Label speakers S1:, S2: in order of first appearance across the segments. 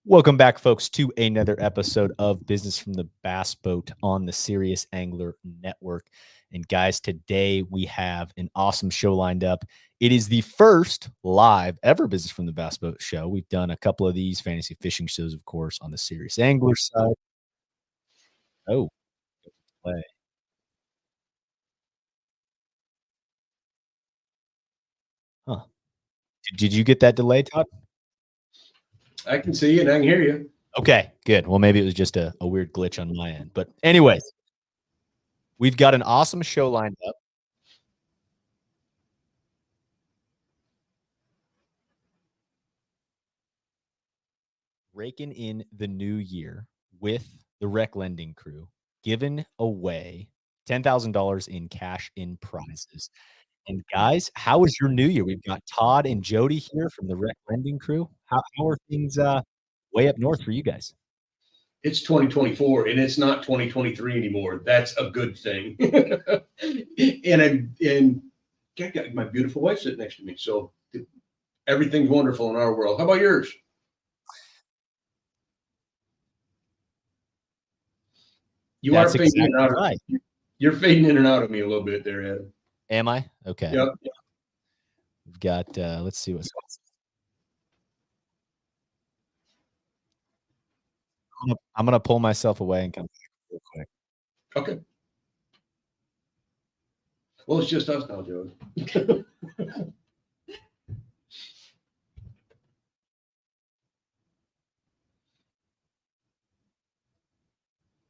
S1: Welcome back, folks, to another episode of Business from the Bass Boat on the Serious Angler Network. And guys, today we have an awesome show lined up. It is the first live ever Business from the Bass Boat show. We've done a couple of these fantasy fishing shows, of course, on the Serious Angler side. Oh, play. Huh. Did you get that delay, Todd?
S2: I can see you and I can hear you.
S1: Okay, good. Well, maybe it was just a weird glitch on my end. But anyways, we've got an awesome show lined up. Raking in the new year with the RecLending crew, giving away $10,000 in cash in prizes. And guys, how was your new year? We've got Todd and Jody here from the RecLending crew. How are things way up north for you guys?
S2: It's 2024 and it's not 2023 anymore. That's a good thing. and I got my beautiful wife sitting next to me. So everything's wonderful in our world. How about yours? You
S1: That's
S2: are fading
S1: exactly
S2: in and out.
S1: right.
S2: You're fading in and out of me a little bit there, Adam.
S1: Am I? Okay.
S2: Yep.
S1: We've got let's see what's I'm gonna pull myself away and come back real quick.
S2: Okay. Well, it's just us now, Joe.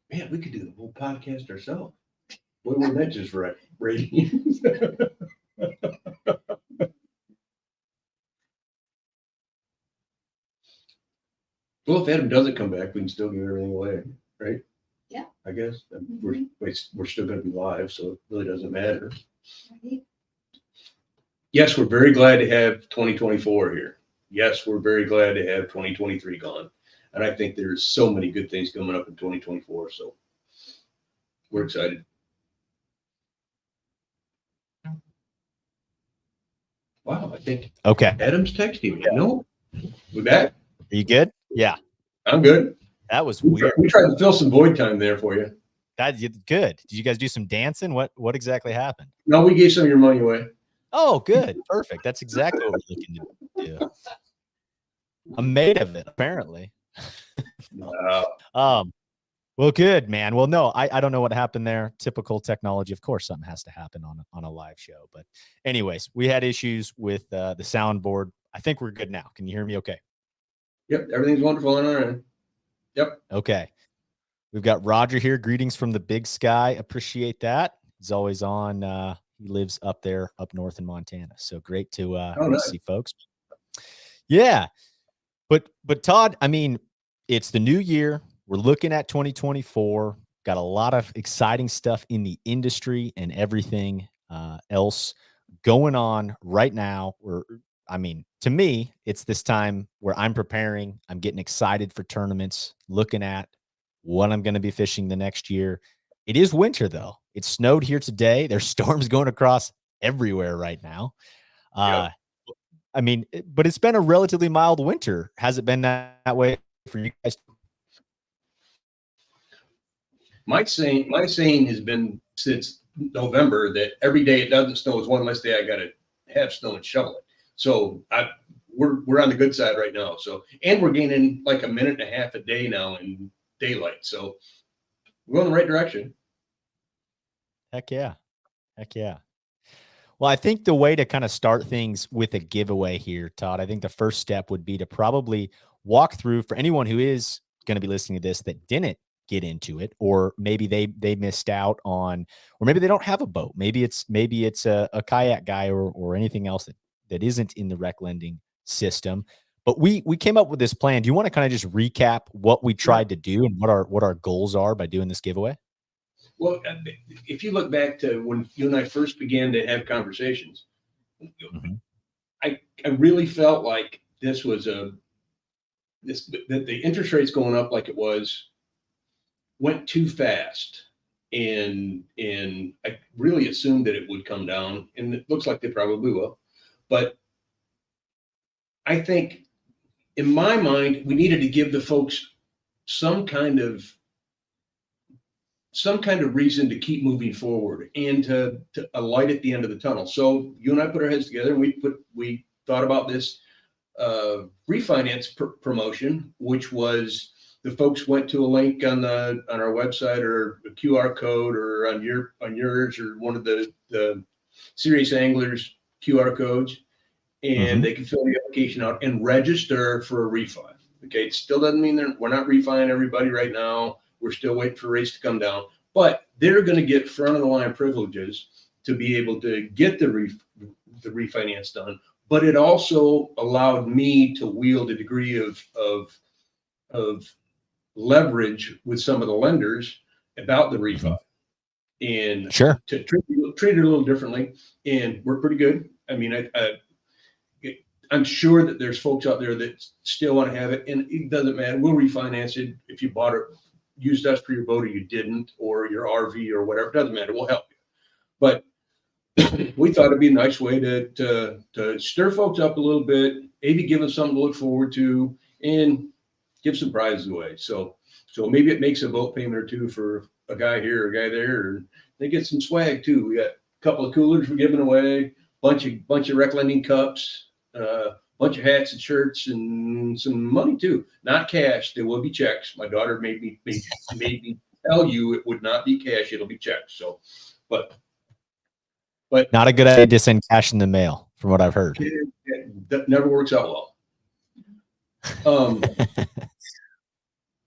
S2: Man, we could do the whole podcast ourselves. What were that just for ratings? Well, if Adam doesn't come back, we can still give everything away, right?
S3: Yeah.
S2: I guess we're still going to be live, so it really doesn't matter.
S3: Right.
S2: Yes, we're very glad to have 2024 here. Yes, we're very glad to have 2023 gone. And I think there's so many good things coming up in 2024. So we're excited. Wow, I think
S1: Okay.
S2: Adam's texting me. No, we back.
S1: Are you good? Yeah.
S2: I'm good.
S1: That was weird.
S2: We tried to fill some void time there for you.
S1: That's good. Did you guys do some dancing? What exactly happened?
S2: No, we gave some of your money away.
S1: Oh, good. Perfect. That's exactly what we're looking to do. I'm made of it, apparently. Well, good, man. Well, no, I don't know what happened there. Typical technology. Of course, something has to happen on a live show. But anyways, we had issues with the soundboard. I think we're good now. Can you hear me okay?
S2: Yep, everything's wonderful on our end. Yep.
S1: Okay. We've got Roger here. Greetings from the big sky. Appreciate that. He's always on. He lives up there, up north in Montana. So great to
S2: nice.
S1: see folks. Yeah. But Todd, I mean, it's the new year. We're looking at 2024. Got a lot of exciting stuff in the industry and everything else going on right now. To me, it's this time where I'm preparing. I'm getting excited for tournaments, looking at what I'm going to be fishing the next year. It is winter, though. It snowed here today. There's storms going across everywhere right now.
S2: Yep.
S1: I mean, but it's been a relatively mild winter. Has it been that way for you guys?
S2: My saying has been since November that every day it doesn't snow is one less day I got to have snow and shovel it. So we're on the good side right now. So, and we're gaining like a minute and a half a day now in daylight. So we're going the right direction.
S1: Heck yeah. Heck yeah. Well, I think the way to kind of start things with a giveaway here, Todd, I think the first step would be to probably walk through for anyone who is going to be listening to this that didn't get into it, or maybe they missed out on, or maybe they don't have a boat. Maybe it's a kayak guy or anything else that isn't in the RecLending system. But we came up with this plan. Do you want to kind of just recap what we tried to do and what our goals are by doing this giveaway?
S2: Well, if you look back to when you and I first began to have conversations, I really felt like this was that the interest rates going up like it went too fast, and I really assumed that it would come down, and it looks like they probably will. But I think in my mind, we needed to give the folks some kind of reason to keep moving forward and to a light at the end of the tunnel. So you and I put our heads together and we thought about this refinance promotion, which was the folks went to a link on our website or a QR code or on yours or one of the Serious Anglers QR codes, and they can fill the application out and register for a refi. Okay, it still doesn't mean we're not refining everybody right now. We're still waiting for rates to come down, but they're going to get front of the line privileges to be able to get the refinance done. But it also allowed me to wield a degree of leverage with some of the lenders about the refi and
S1: Sure.
S2: to treat it a little differently. And we're pretty good. I mean, I'm sure that there's folks out there that still want to have it, and it doesn't matter. We'll refinance it if you bought it, used us for your boat, or you didn't, or your RV or whatever. It doesn't matter. We'll help you. But we thought it'd be a nice way to stir folks up a little bit, maybe give them something to look forward to, and give some prizes away. So maybe it makes a boat payment or two for a guy here, or a guy there, or they get some swag too. We got a couple of coolers we're giving away, bunch of RecLending cups, bunch of hats and shirts, and some money too. Not cash. There will be checks. My daughter made me tell you it would not be cash. It'll be checks. So, but
S1: not a good idea to send cash in the mail, from what I've heard.
S2: That never works out well.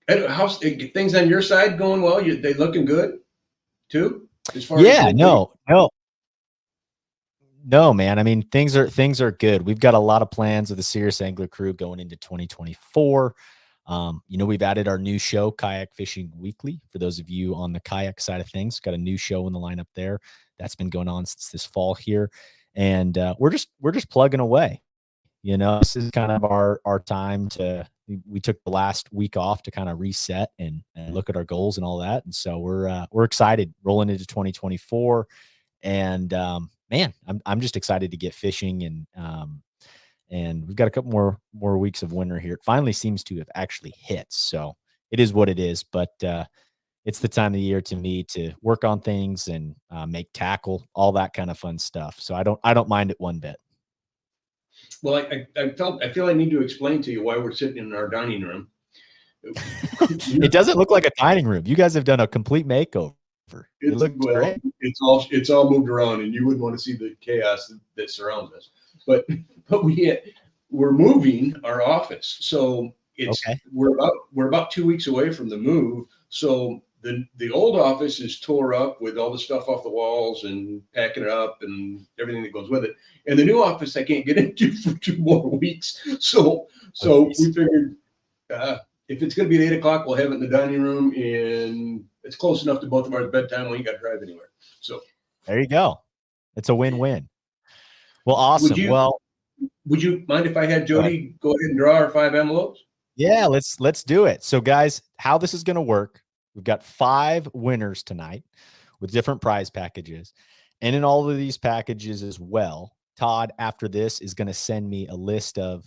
S2: How's things on your side going well? They looking good too? As far as
S1: no, man. I mean, things are good. We've got a lot of plans with the Serious Angler crew going into 2024. We've added our new show, Kayak Fishing Weekly. For those of you on the kayak side of things, got a new show in the lineup there. That's been going on since this fall here, and we're just plugging away. This is kind of our time we took the last week off to kind of reset and look at our goals and all that. And so we're excited rolling into 2024. And man, I'm just excited to get fishing, and we've got a couple more weeks of winter here. It finally seems to have actually hit. So it is what it is, but it's the time of the year to me to work on things and make tackle, all that kind of fun stuff. So I don't mind it one bit.
S2: Well, I feel I need to explain to you why we're sitting in our dining room.
S1: It doesn't look like a dining room. You guys have done a complete makeover. It looks great.
S2: It's all moved around, and you wouldn't want to see the chaos that surrounds us. But we're moving our office, so we're about 2 weeks away from the move. So the old office is tore up with all the stuff off the walls and packing it up and everything that goes with it. And the new office I can't get into for 2 more weeks. So we figured if it's going to be at 8 o'clock, we'll have it in the dining room, and it's close enough to both of our bedtime. We ain't got to drive anywhere. So
S1: there you go. It's a win-win. Well, awesome.
S2: Would you mind if I had Jody go ahead and draw our 5 envelopes?
S1: Yeah, let's do it. So guys, how this is going to work, we've got 5 winners tonight with different prize packages. And in all of these packages as well, Todd, after this, is going to send me a list of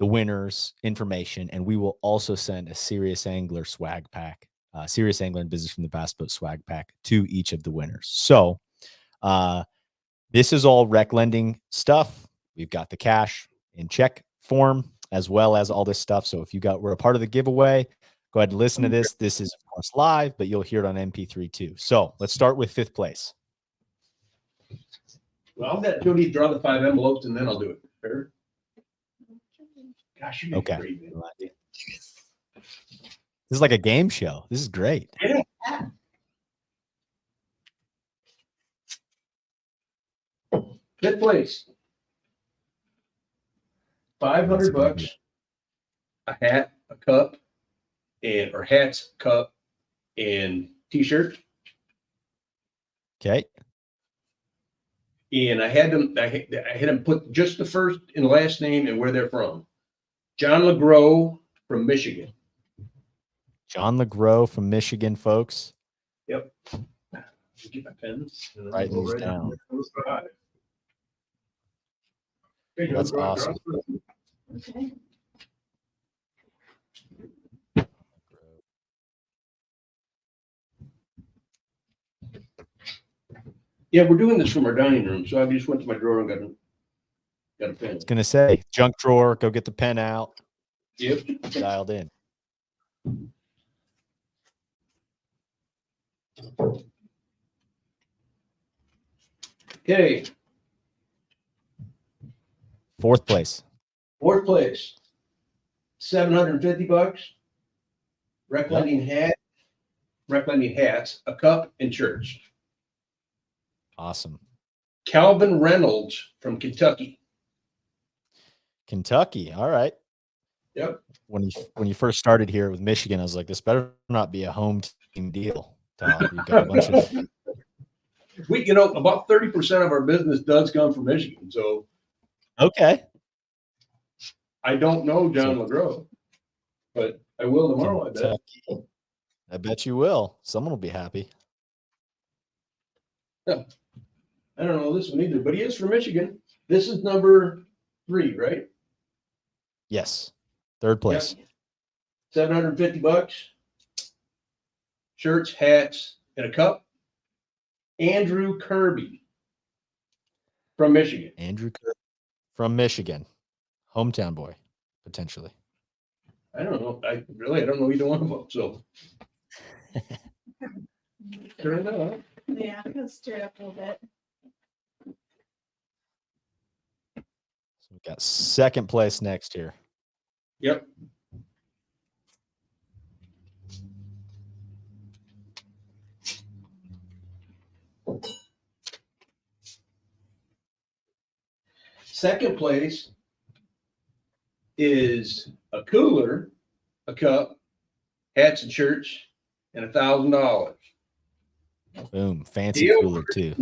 S1: the winners' information, and we will also send a Serious Angler swag pack, Serious Angler and Business from the Bass Boat swag pack to each of the winners. So this is all RecLending stuff. We've got the cash in check form as well as all this stuff. So if we're a part of the giveaway, go ahead and listen to this. This is, of course, live, but you'll hear it on MP3 too. So let's start with 5th place.
S2: Well, I'll let Jody draw the 5 envelopes, and then I'll do it. Fair? Gosh, you make it great, man.
S1: This is like a game show. This is great.
S2: Yeah. 5th place. $500, a hat, a cup, or hats, cup, and T-shirt.
S1: Okay.
S2: And I had them put just the first and last name and where they're from. John LeGros from Michigan.
S1: John LeGros from Michigan, folks.
S2: Yep. Get my pens.
S1: Write these down. That's awesome.
S3: Okay.
S2: Yeah, we're doing this from our dining room, so I just went to my drawer and got a pen.
S1: I was gonna say junk drawer, go get the pen out.
S2: Yep.
S1: Dialed in.
S2: Okay.
S1: Fourth place.
S2: Fourth place. $750. RecLending hats, a cup, and shirts.
S1: Awesome.
S2: Calvin Reynolds from Kentucky.
S1: Kentucky. All right.
S2: Yep.
S1: When you first started here with Michigan, I was like, this better not be a home team deal, Todd. You've got a bunch of
S2: about 30% of our business does come from Michigan. So
S1: okay.
S2: I don't know John LeGros, but I will tomorrow,
S1: Kentucky.
S2: I bet.
S1: I bet you will. Someone will be happy.
S2: Yeah. I don't know this one either, but he is from Michigan. This is number 3, right?
S1: Yes. Third place.
S2: Yep. $750. Shirts, hats, and a cup. Andrew Kirby from Michigan.
S1: Andrew Kirby from Michigan. Hometown boy, potentially.
S2: I don't know. I don't know either one of them. So turn it on.
S3: Yeah, I'm gonna stir it up a little bit.
S1: So we got second place next here.
S2: Yep. Second place is a cooler, a cup, hats and shirts, and $1,000.
S1: Boom. Fancy cooler too.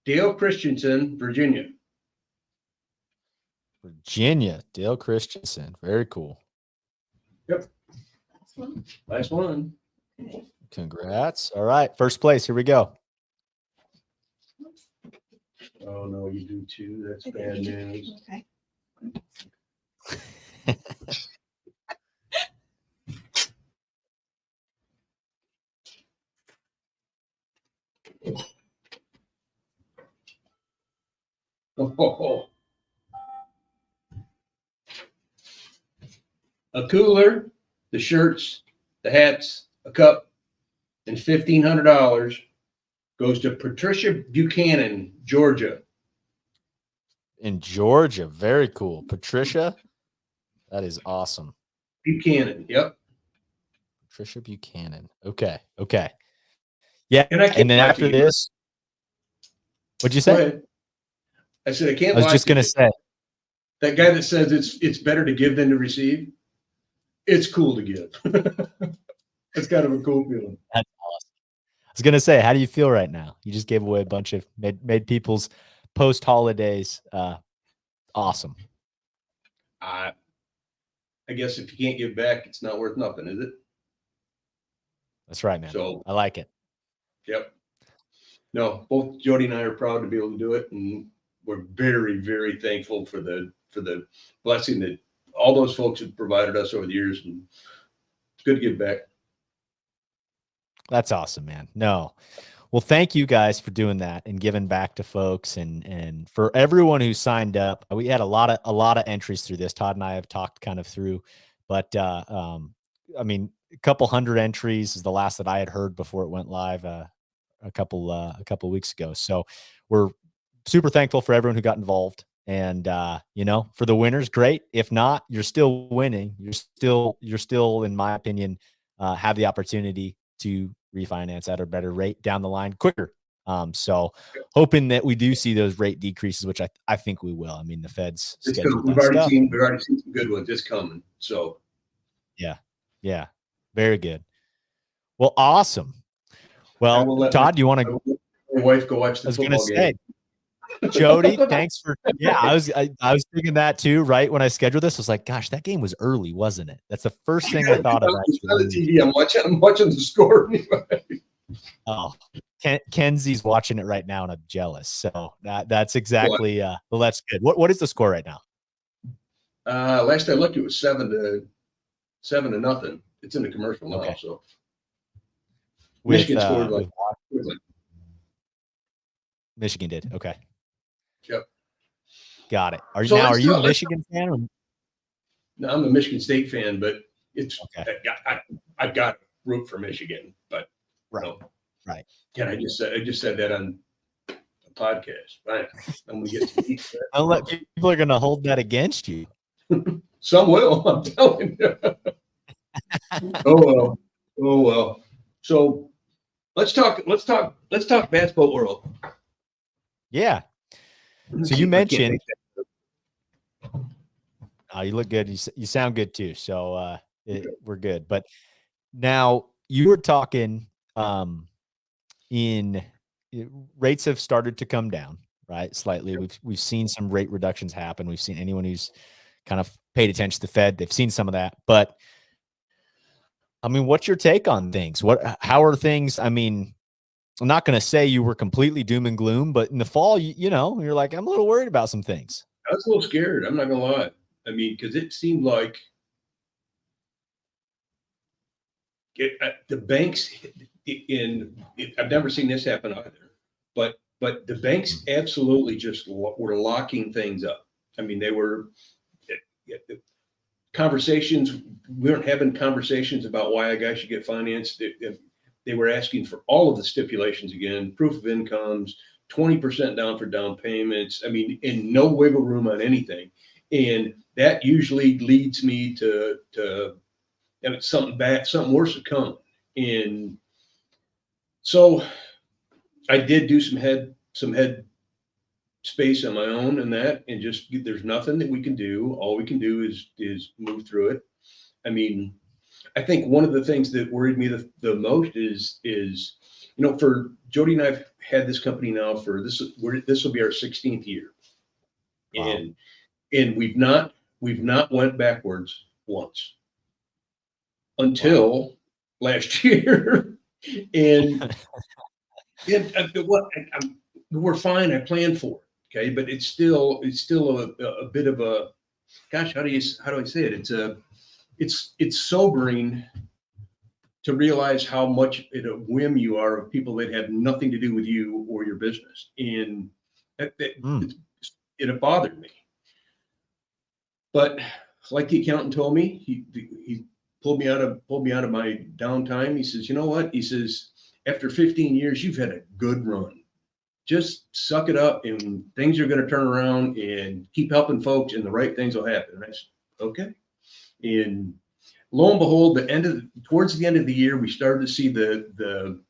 S2: Dale Christensen, Virginia.
S1: Virginia. Dale Christensen. Very cool.
S2: Yep.
S3: Last one.
S2: Last one.
S3: Okay.
S1: Congrats. All right. First place. Here we go.
S2: Oh no, you do too. That's
S3: I
S2: bad
S3: did.
S2: news.
S3: Okay.
S2: Oh. A cooler, the shirts, the hats, a cup, and $1,500 goes to Patricia Buchanan, Georgia.
S1: In Georgia. Very cool. Patricia. That is awesome.
S2: Buchanan. Yep.
S1: Patricia Buchanan. Okay. Okay. Yeah.
S2: And
S1: then after this, what'd you say?
S2: Go ahead. I said, I can't.
S1: I was just going to say
S2: that guy that says it's better to give than to receive. It's cool to give. It's kind of a cool feeling.
S1: That's awesome. I was going to say, how do you feel right now? You just gave away a bunch of made people's post holidays awesome.
S2: I guess if you can't give back, it's not worth nothing, is it?
S1: That's right, man.
S2: So
S1: I like it.
S2: Yep. No, both Jody and I are proud to be able to do it, and we're very, very thankful for the blessing that all those folks have provided us over the years, and it's good to give back.
S1: That's awesome, man. No. Well, thank you guys for doing that and giving back to folks, and for everyone who signed up. We had a lot of entries through this. Todd and I have talked kind of through, but I mean, a couple hundred entries is the last that I had heard before it went live a couple weeks ago. So we're super thankful for everyone who got involved, and for the winners, great. If not, you're still winning. You're still, in my opinion, have the opportunity to refinance at a better rate down the line quicker. So hoping that we do see those rate decreases, which I think we will. I mean, the Fed's scheduled
S2: we've
S1: that
S2: already
S1: stuff.
S2: seen some good ones. It's coming. So
S1: yeah, very good. Well, awesome. Well, Todd, do you want to?
S2: Your wife go watch the football game.
S1: Jody, thanks for. Yeah, I was thinking that too. Right when I scheduled this, I was like, "Gosh, that game was early, wasn't it?" That's the first thing I thought of.
S2: It's on the TV. I'm watching the score anyway.
S1: Oh, Kenzie's watching it right now, and I'm jealous. So that's exactly. Well, that's good. What is the score right now?
S2: Last I looked, it was 7-0. It's in the commercial now.
S1: Okay.
S2: So
S1: With,
S2: Michigan scored
S1: Michigan did. Okay.
S2: Yep.
S1: Got it. Are
S2: So
S1: you a Michigan fan? Or?
S2: No, I'm a Michigan State fan, but it's
S1: Okay.
S2: I've got to root for Michigan, but
S1: Right.
S2: no.
S1: Right.
S2: And I just said that on a podcast. Right. I'm gonna get some heat for that.
S1: Don't let people are going to hold that against you.
S2: Some will, I'm telling you. Oh well. Oh well. So let's talk bass boat world.
S1: Yeah.
S2: Let's
S1: So
S2: see
S1: you
S2: if I can't
S1: mentioned,
S2: make that.
S1: oh, you look good. You sound good too. So we're good. But now you were talking in rates have started to come down, right? Slightly. We've seen some rate reductions happen. We've seen anyone who's kind of paid attention to the Fed, they've seen some of that. But I mean, what's your take on things? How are things? I mean, I'm not going to say you were completely doom and gloom, but in the fall, you're like, I'm a little worried about some things.
S2: I was a little scared. I'm not gonna lie. I mean, because it seemed like the banks I've never seen this happen either, but the banks absolutely just were locking things up. I mean, they were conversations. We weren't having conversations about why a guy should get financed. They were asking for all of the stipulations again, proof of incomes, 20% down for down payments. I mean, and no wiggle room on anything. And that usually leads me to something bad, something worse to come. And so I did do some head space on my own and that, and just there's nothing that we can do. All we can do is move through it. I mean, I think one of the things that worried me the most is for Jody and I've had this company now for this will be our 16th year.
S1: Wow.
S2: And we've not went backwards once until last year. and we're fine. I planned for it. Okay. But it's still a bit of a, gosh, how do I say it? It's sobering to realize how much at a whim you are of people that have nothing to do with you or your business. And it bothered me. But like the accountant told me, he pulled me out of my downtime. He says, you know what? He says, after 15 years, you've had a good run. Just suck it up and things are going to turn around, and keep helping folks and the right things will happen. And I said, okay. And lo and behold, towards the end of the year, we started to see the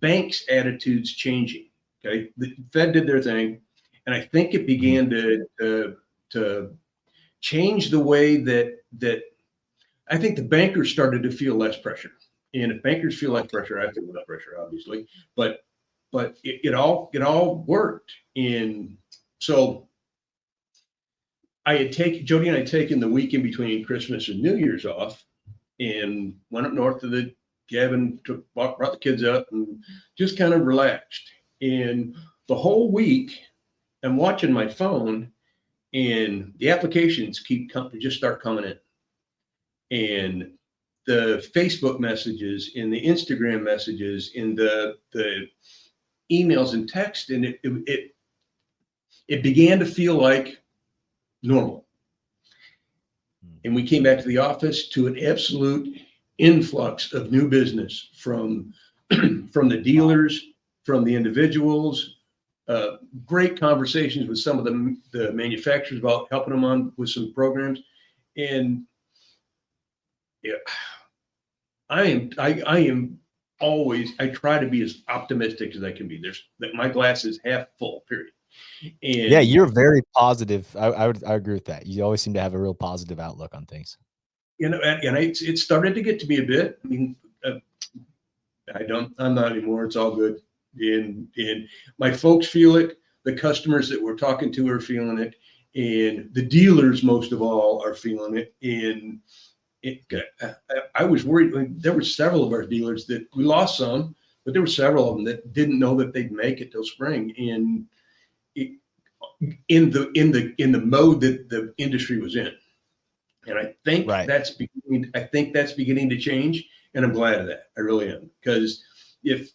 S2: bank's attitudes changing. Okay. The Fed did their thing. And I think it began to change the way that I think the bankers started to feel less pressure. And if bankers feel less pressure, I feel less pressure, obviously. But it all worked. And so Jody and I had taken the week in between Christmas and New Year's off, and went up north to the cabin, brought the kids up, and just kind of relaxed. And the whole week, I'm watching my phone, and the applications just start coming in. And the Facebook messages and the Instagram messages and the emails and text, and it began to feel like normal. And we came back to the office to an absolute influx of new business from the dealers, from the individuals. Great conversations with some of the manufacturers about helping them on with some programs. And yeah, I am always, I try to be as optimistic as I can be. My glass is half full, period. And
S1: yeah, you're very positive. I agree with that. You always seem to have a real positive outlook on things.
S2: And it started to get to me a bit. I mean, I'm not anymore. It's all good. And my folks feel it. The customers that we're talking to are feeling it. And the dealers, most of all, are feeling it. And I was worried. There were several of our dealers that we lost some, but there were several of them that didn't know that they'd make it till spring. And in the mode that the industry was in. And I think that's beginning to change, and I'm glad of that. I really am, because if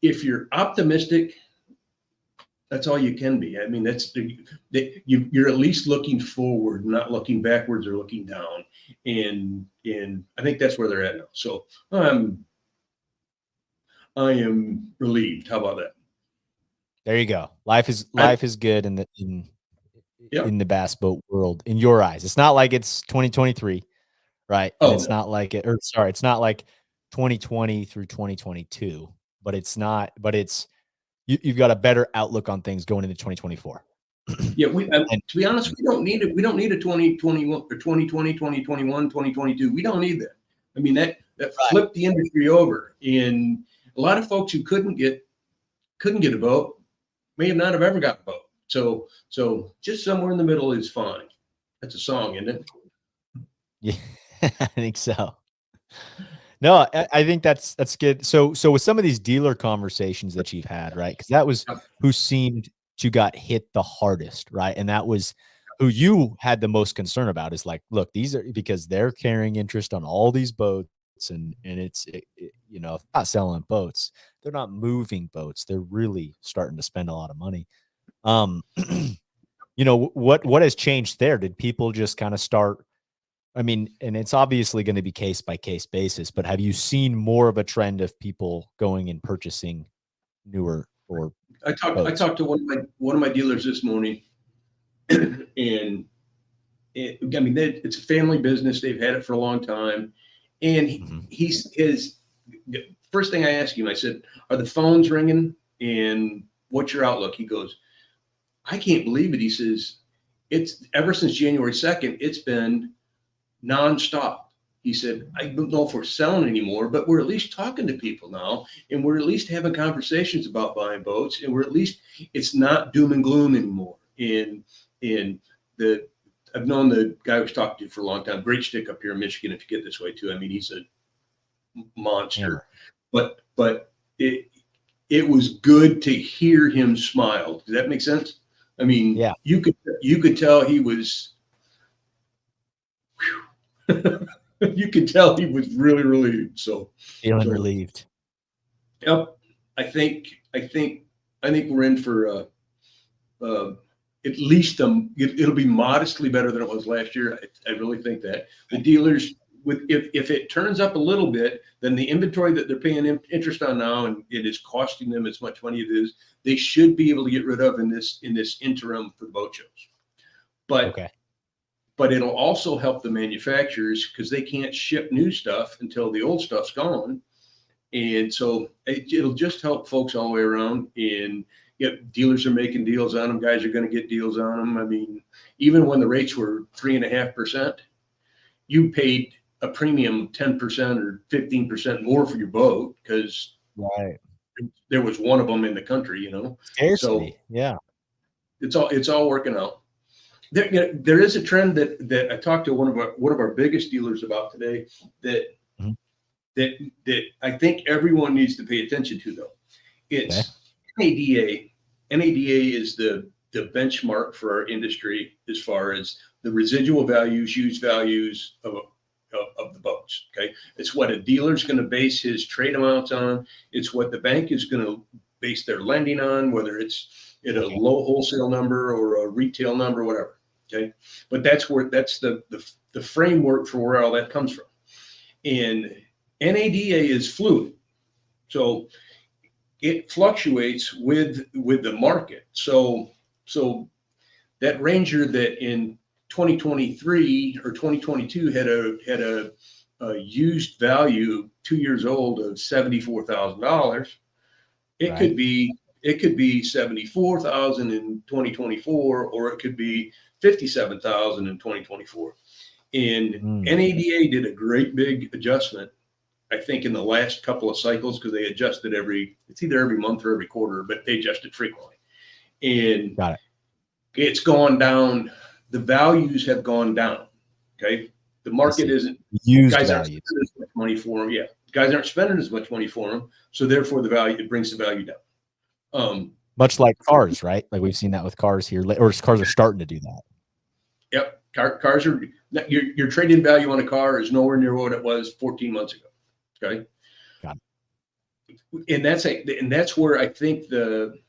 S2: if you're optimistic, that's all you can be. I mean, you're at least looking forward, not looking backwards or looking down. And I think that's where they're at now. So I am relieved. How about that?
S1: There you go. Life is good in
S2: Yep.
S1: the bass boat world in your eyes. It's not like it's 2023, right? And
S2: Oh,
S1: it's not like it's not like 2020 through 2022, but you've got a better outlook on things going into 2024.
S2: yeah. To be honest, we don't need it. We don't need a 2021 or 2020, 2021, 2022. We don't need that. I mean, that flipped the industry over, and a lot of folks who couldn't get a boat may not have ever got a boat. So just somewhere in the middle is fine. That's a song, isn't it?
S1: Yeah, I think so. No, I think that's good. So with some of these dealer conversations that you've had, right? Because that was who seemed to got hit the hardest, right? And that was who you had the most concern about, is like, look, these are because they're carrying interest on all these boats, and it's you know, not selling boats, they're not moving boats, they're really starting to spend a lot of money. You know, what has changed there? Did people just kind of start? I mean, and it's obviously going to be case by case basis, but have you seen more of a trend of people going and purchasing newer or
S2: I talked to one of my dealers this morning, and I mean, it's a family business. They've had it for a long time, and his first thing I asked him, I said, "Are the phones ringing? And what's your outlook?" He goes, "I can't believe it." He says, "It's ever since January 2nd, it's been nonstop." He said, "I don't know if we're selling anymore, but we're at least talking to people now, and we're at least having conversations about buying boats, and it's not doom and gloom anymore." And I've known the guy I was talking to for a long time. Great stick up here in Michigan. If you get this way too, I mean, he's a monster. Yeah. But it was good to hear him smile. Does that make sense? I mean, yeah. You could tell he was. You could tell he was really relieved. So
S1: feeling relieved.
S2: Yep. I think we're in for at least it'll be modestly better than it was last year. I really think that the dealers, if it turns up a little bit, then the inventory that they're paying interest on now, and it is costing them as much money as it is, they should be able to get rid of in this interim for the boat shows. But it'll also help the manufacturers, because they can't ship new stuff until the old stuff's gone. And so it'll just help folks all the way around. And dealers are making deals on them. Guys are going to get deals on them. I mean, even when the rates were 3.5%, you paid a premium 10% or 15% more for your boat, because there was one of them in the country, you know.
S1: Scarcity. So yeah,
S2: it's all working out. There is a trend that I talked to one of our biggest dealers about today that I think everyone needs to pay attention to, though. It's NADA. NADA is the benchmark for our industry as far as the residual values, used values of the boats. Okay, it's what a dealer's going to base his trade amounts on. It's what the bank is going to base their lending on, whether it's at a low wholesale number or a retail number, whatever. Okay, but that's the framework for where all that comes from. And NADA is fluid, so it fluctuates with the market. So that Ranger that in 2023 or 2022 had a used value 2 years old of $74,000. It could be $74,000 in 2024, or it could be $57,000 in 2024. And NADA did a great big adjustment, I think, in the last couple of cycles, because they adjusted it's either every month or every quarter, but they adjusted frequently. And it's gone down. The values have gone down. Okay. The market isn't used guys aren't spending as much money for them. Yeah. Guys aren't spending as much money for them. So therefore it brings the value down.
S1: Much like cars, right? Like we've seen that with cars here, or cars are starting to do that.
S2: Yep. Cars are, your trade-in value on a car is nowhere near what it was 14 months ago. Okay.
S1: Got it.
S2: and that's where I think that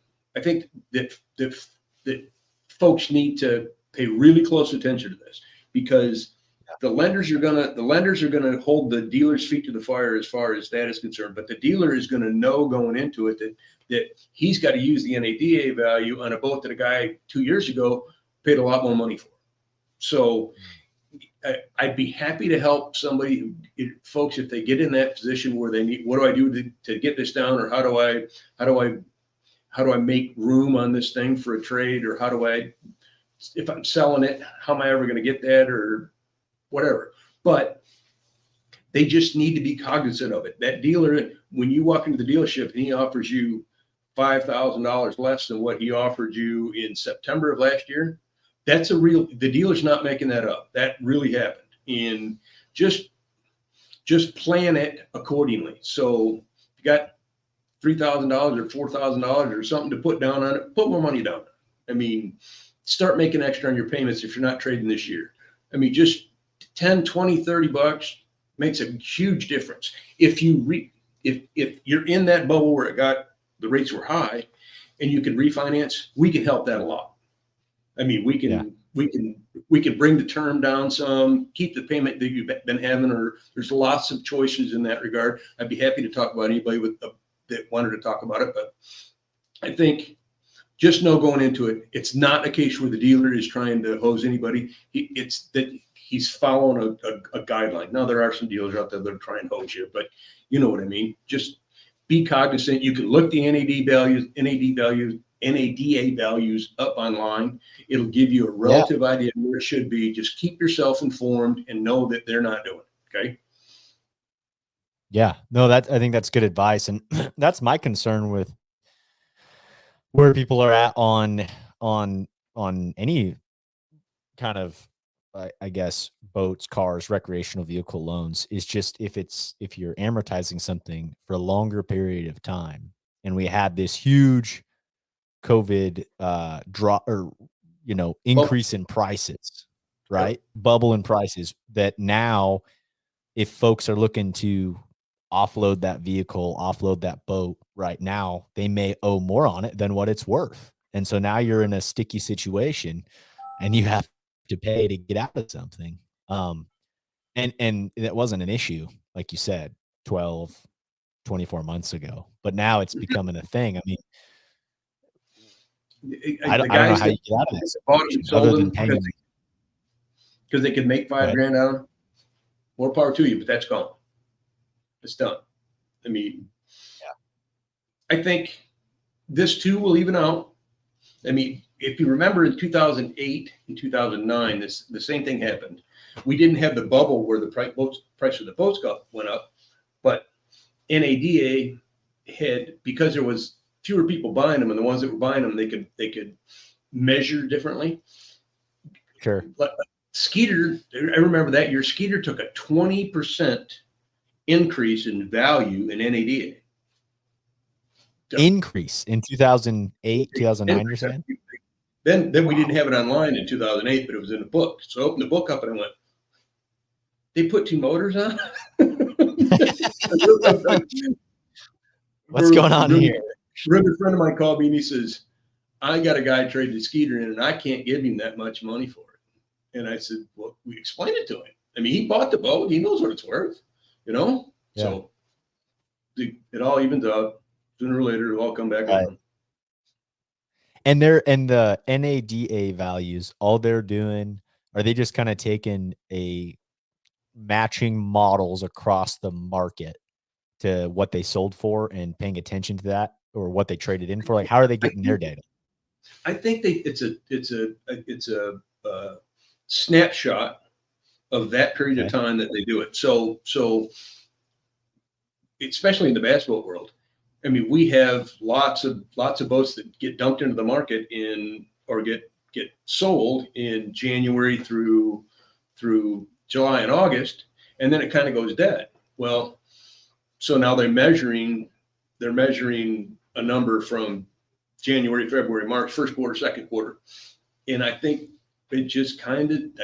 S2: folks need to pay really close attention to this, because the lenders are gonna hold the dealer's feet to the fire as far as that is concerned, but the dealer is gonna know going into it that he's got to use the NADA value on a boat that a guy 2 years ago paid a lot more money for. So I'd be happy to help somebody, folks, if they get in that position where they need, what do I do to get this down, or how do I make room on this thing for a trade, or how do I, if I'm selling it, how am I ever going to get that, or whatever. But they just need to be cognizant of it. That dealer, when you walk into the dealership and he offers you $5,000 less than what he offered you in September of last year, that's the dealer's not making that up. That really happened. And just plan it accordingly. So if you got $3,000 or $4,000 or something to put down on it, put more money down. I mean, start making extra on your payments if you're not trading this year. I mean, just 10, 20, 30 bucks makes a huge difference. If you're in that bubble where the rates were high and you can refinance, we can help that a lot. I mean, we can bring the term down some, keep the payment that you've been having, or there's lots of choices in that regard. I'd be happy to talk about anybody that wanted to talk about it, but I think just know going into it, it's not a case where the dealer is trying to hose anybody. It's that he's following a guideline. Now, there are some dealers out there that are trying to hose you, but you know what I mean. Just be cognizant. You can look the NADA values up online. It'll give you a relative idea of where it should be. Just keep yourself informed and know that they're not doing it. Okay.
S1: Yeah, no, I think that's good advice. And that's my concern with where people are at on any kind of, I guess, boats, cars, recreational vehicle loans, is just if you're amortizing something for a longer period of time, and we had this huge COVID drop, or increase in prices, right? Bubble in prices, that now if folks are looking to offload that vehicle, offload that boat right now, they may owe more on it than what it's worth. And so now you're in a sticky situation and you have to pay to get out of something. And that wasn't an issue, like you said, 12, 24 months ago, but now it's becoming a thing. I mean, I don't know how you get out of this other than paying
S2: because they could make $5,000 out of them. More power to you, but that's gone. It's done. I mean, I think this too will even out. I mean, if you remember in 2008 and 2009, the same thing happened. We didn't have the bubble where the price of the boats went up, but NADA had, because there was fewer people buying them, and the ones that were buying them, they could measure differently.
S1: Sure.
S2: But Skeeter, I remember that year, Skeeter took a 20% increase in value in NADA.
S1: Increase in 2008, 2009, you're saying?
S2: Then we didn't have it online in 2008, but it was in the book. So I opened the book up and I went, they put two motors on?
S1: What's going on here?
S2: A friend of mine called me and he says, I got a guy trading a Skeeter in and I can't give him that much money for it. And I said, well, we explained it to him. I mean, he bought the boat. He knows what it's worth, you know? Yeah. So it all evens out. Sooner or later, it'll all come back around.
S1: And the NADA values, all they're doing, are they just kind of taking matching models across the market to what they sold for and paying attention to that, or what they traded in for? Like, how are they getting their data?
S2: I think it's a snapshot of that period of time that they do it. So especially in the bass boat world, I mean, we have lots of boats that get dumped into the market or get sold in January through July and August, and then it kind of goes dead. Well, so now they're measuring a number from January, February, March, first quarter, second quarter, and I think this time it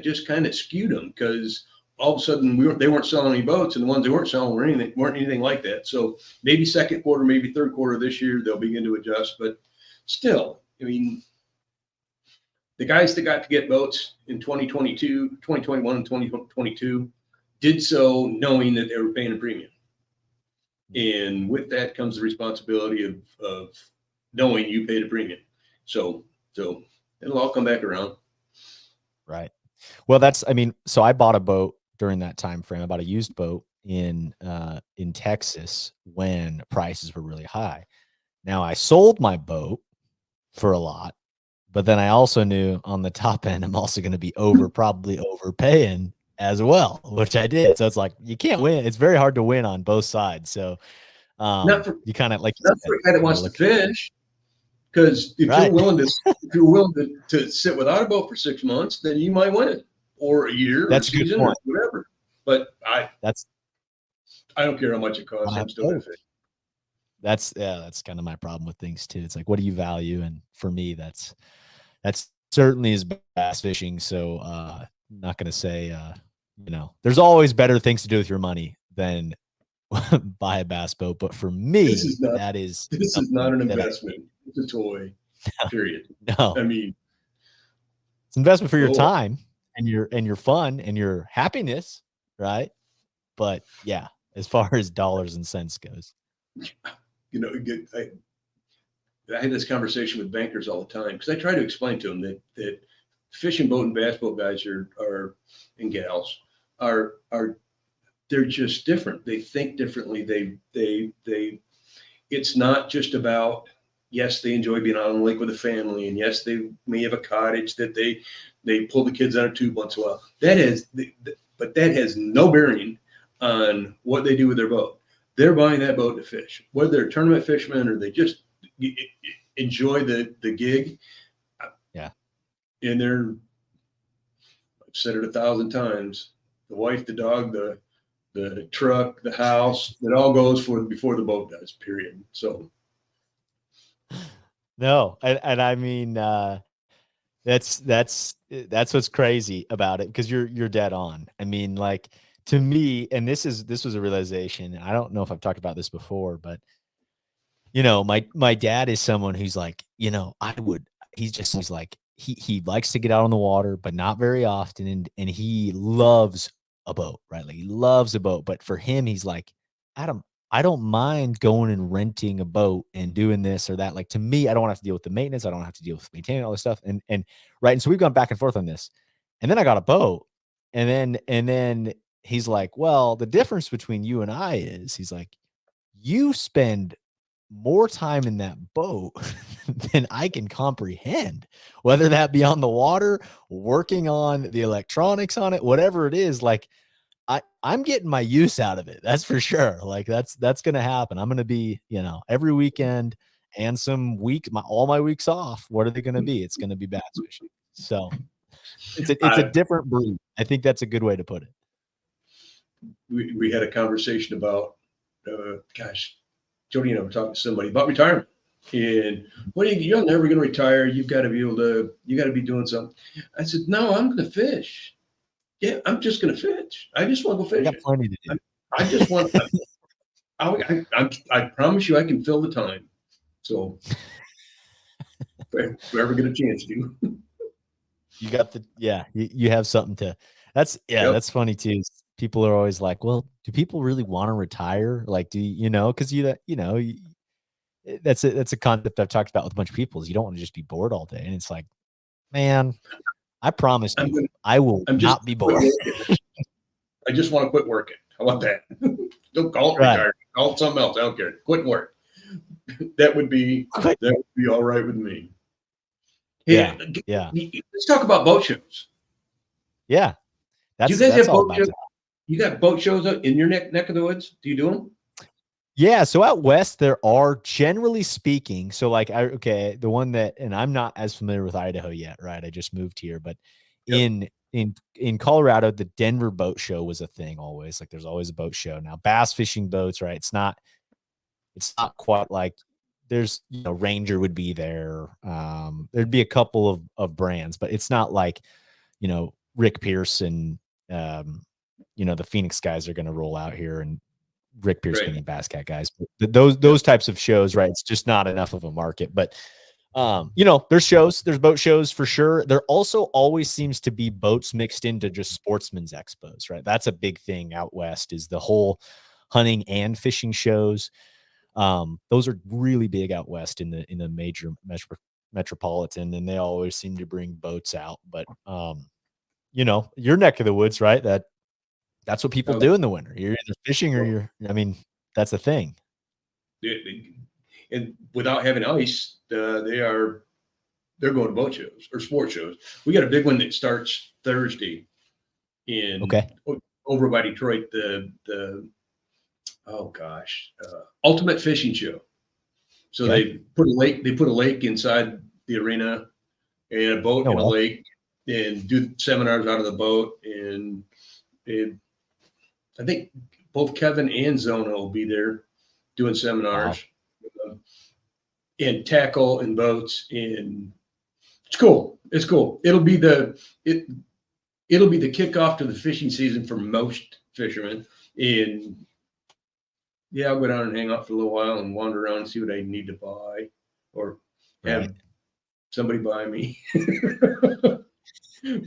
S2: just kind of skewed them, because all of a sudden they weren't selling any boats, and the ones they weren't selling weren't anything like that. So maybe second quarter, maybe third quarter this year, they'll begin to adjust. But still, I mean, the guys that got to get boats in 2022, 2021, and 2022 did so knowing that they were paying a premium. And with that comes the responsibility of knowing you paid a premium. So it'll all come back around.
S1: Right. Well, I mean, so I bought a boat during that time frame. I bought a used boat in Texas when prices were really high. Now I sold my boat for a lot, but then I also knew on the top end, I'm also going to be probably overpaying as well, which I did. So it's like, you can't win. It's very hard to win on both sides. So you kind of like,
S2: not for a guy that wants to fish. Because if you're willing to sit without a boat for 6 months, then you might win it, or a year,
S1: that's
S2: or a season, or whatever. But I don't care how much it costs. I'm still gonna fish.
S1: That's kind of my problem with things too. It's like, what do you value? And for me, that's certainly is bass fishing. So I'm not gonna say there's always better things to do with your money than buy a bass boat. But for me,
S2: this is not an investment. It's a toy. Period.
S1: No,
S2: I mean,
S1: it's investment for your time and your fun and your happiness, right? But yeah, as far as dollars and cents goes,
S2: I had this conversation with bankers all the time because I try to explain to them that fishing boat and bass boat guys are and gals are they're just different. They think differently. It's not just about, yes, they enjoy being out on the lake with a family, and yes, they may have a cottage that they pull the kids out of tube once in a while. But that has no bearing on what they do with their boat. They're buying that boat to fish, whether they're tournament fishermen or they just enjoy the gig.
S1: Yeah.
S2: And I've said it 1,000 times, the wife, the dog, the truck, the house, it all goes before the boat does, period. So.
S1: No, and I mean, that's what's crazy about it, because you're dead on. I mean, like, to me, and this was a realization. I don't know if I've talked about this before, but my dad is someone who's like, he's like, he likes to get out on the water, but not very often, and he loves a boat, right? Like, he loves a boat, but for him, he's like, Adam, I don't mind going and renting a boat and doing this or that. Like, to me, I don't want to have to deal with the maintenance. I don't have to deal with maintaining all this stuff. And right. And so we've gone back and forth on this. And then I got a boat. And then he's like, well, the difference between you and I is, he's like, you spend more time in that boat than I can comprehend, whether that be on the water, working on the electronics on it, whatever it is. Like, I'm getting my use out of it. That's for sure. Like, that's going to happen. I'm going to be, every weekend and all my weeks off. What are they going to be? It's going to be bass fishing. So it's a different breed. I think that's a good way to put it.
S2: We had a conversation about, Jody and I were talking to somebody about retirement, and you're never going to retire. You've got to be doing something. I said, no, I'm going to fish. Yeah, I'm just going to fish. I just want to go fishing.
S1: I got plenty to do.
S2: I just want. I promise you, I can fill the time. So, if we ever get a chance to.
S1: You got you have something to. That's funny too. People are always like, well, do people really want to retire? Like, because that's a concept I've talked about with a bunch of people, is you don't want to just be bored all day. And it's like, man, I promise you, I will not be bored.
S2: I just want to quit working. How about that? Don't call it retirement. Call it something else. I don't care. Quit work. That would be all right with me. Hey,
S1: yeah.
S2: Let's talk about boat shows.
S1: Yeah.
S2: Do you guys have boat shows? You got boat shows in your neck of the woods? Do you do them?
S1: Yeah. So out west, there are, generally speaking. So like, the one that, and I'm not as familiar with Idaho yet, right? I just moved here, but in Colorado, the Denver boat show was a thing always. Like, there's always a boat show. Now, bass fishing boats, right? It's not quite like, there's, Ranger would be there. There'd be a couple of brands, but it's not like, Rick Pearson, the Phoenix guys are going to roll out here and Rick Pierce
S2: Right.
S1: Mini Bass Cat guys. But those types of shows, right? It's just not enough of a market. But there's boat shows for sure. There also always seems to be boats mixed into just sportsmen's expos, right? That's a big thing out west, is the whole hunting and fishing shows. Those are really big out west in the major metropolitan, and they always seem to bring boats out. But your neck of the woods, right? That's what people do in the winter. You're either fishing or that's the thing.
S2: And without having ice, they're going to boat shows or sports shows. We got a big one that starts Thursday over by Detroit. The Ultimate Fishing Show. So they put a lake inside the arena and a boat in a lake, and do seminars out of the boat. And I think both Kevin and Zona will be there doing seminars. Wow. And tackle and boats, and it's cool. It's cool. It'll be the kickoff to the fishing season for most fishermen. And I'll go down and hang out for a little while and wander around and see what I need to buy, or have somebody buy me.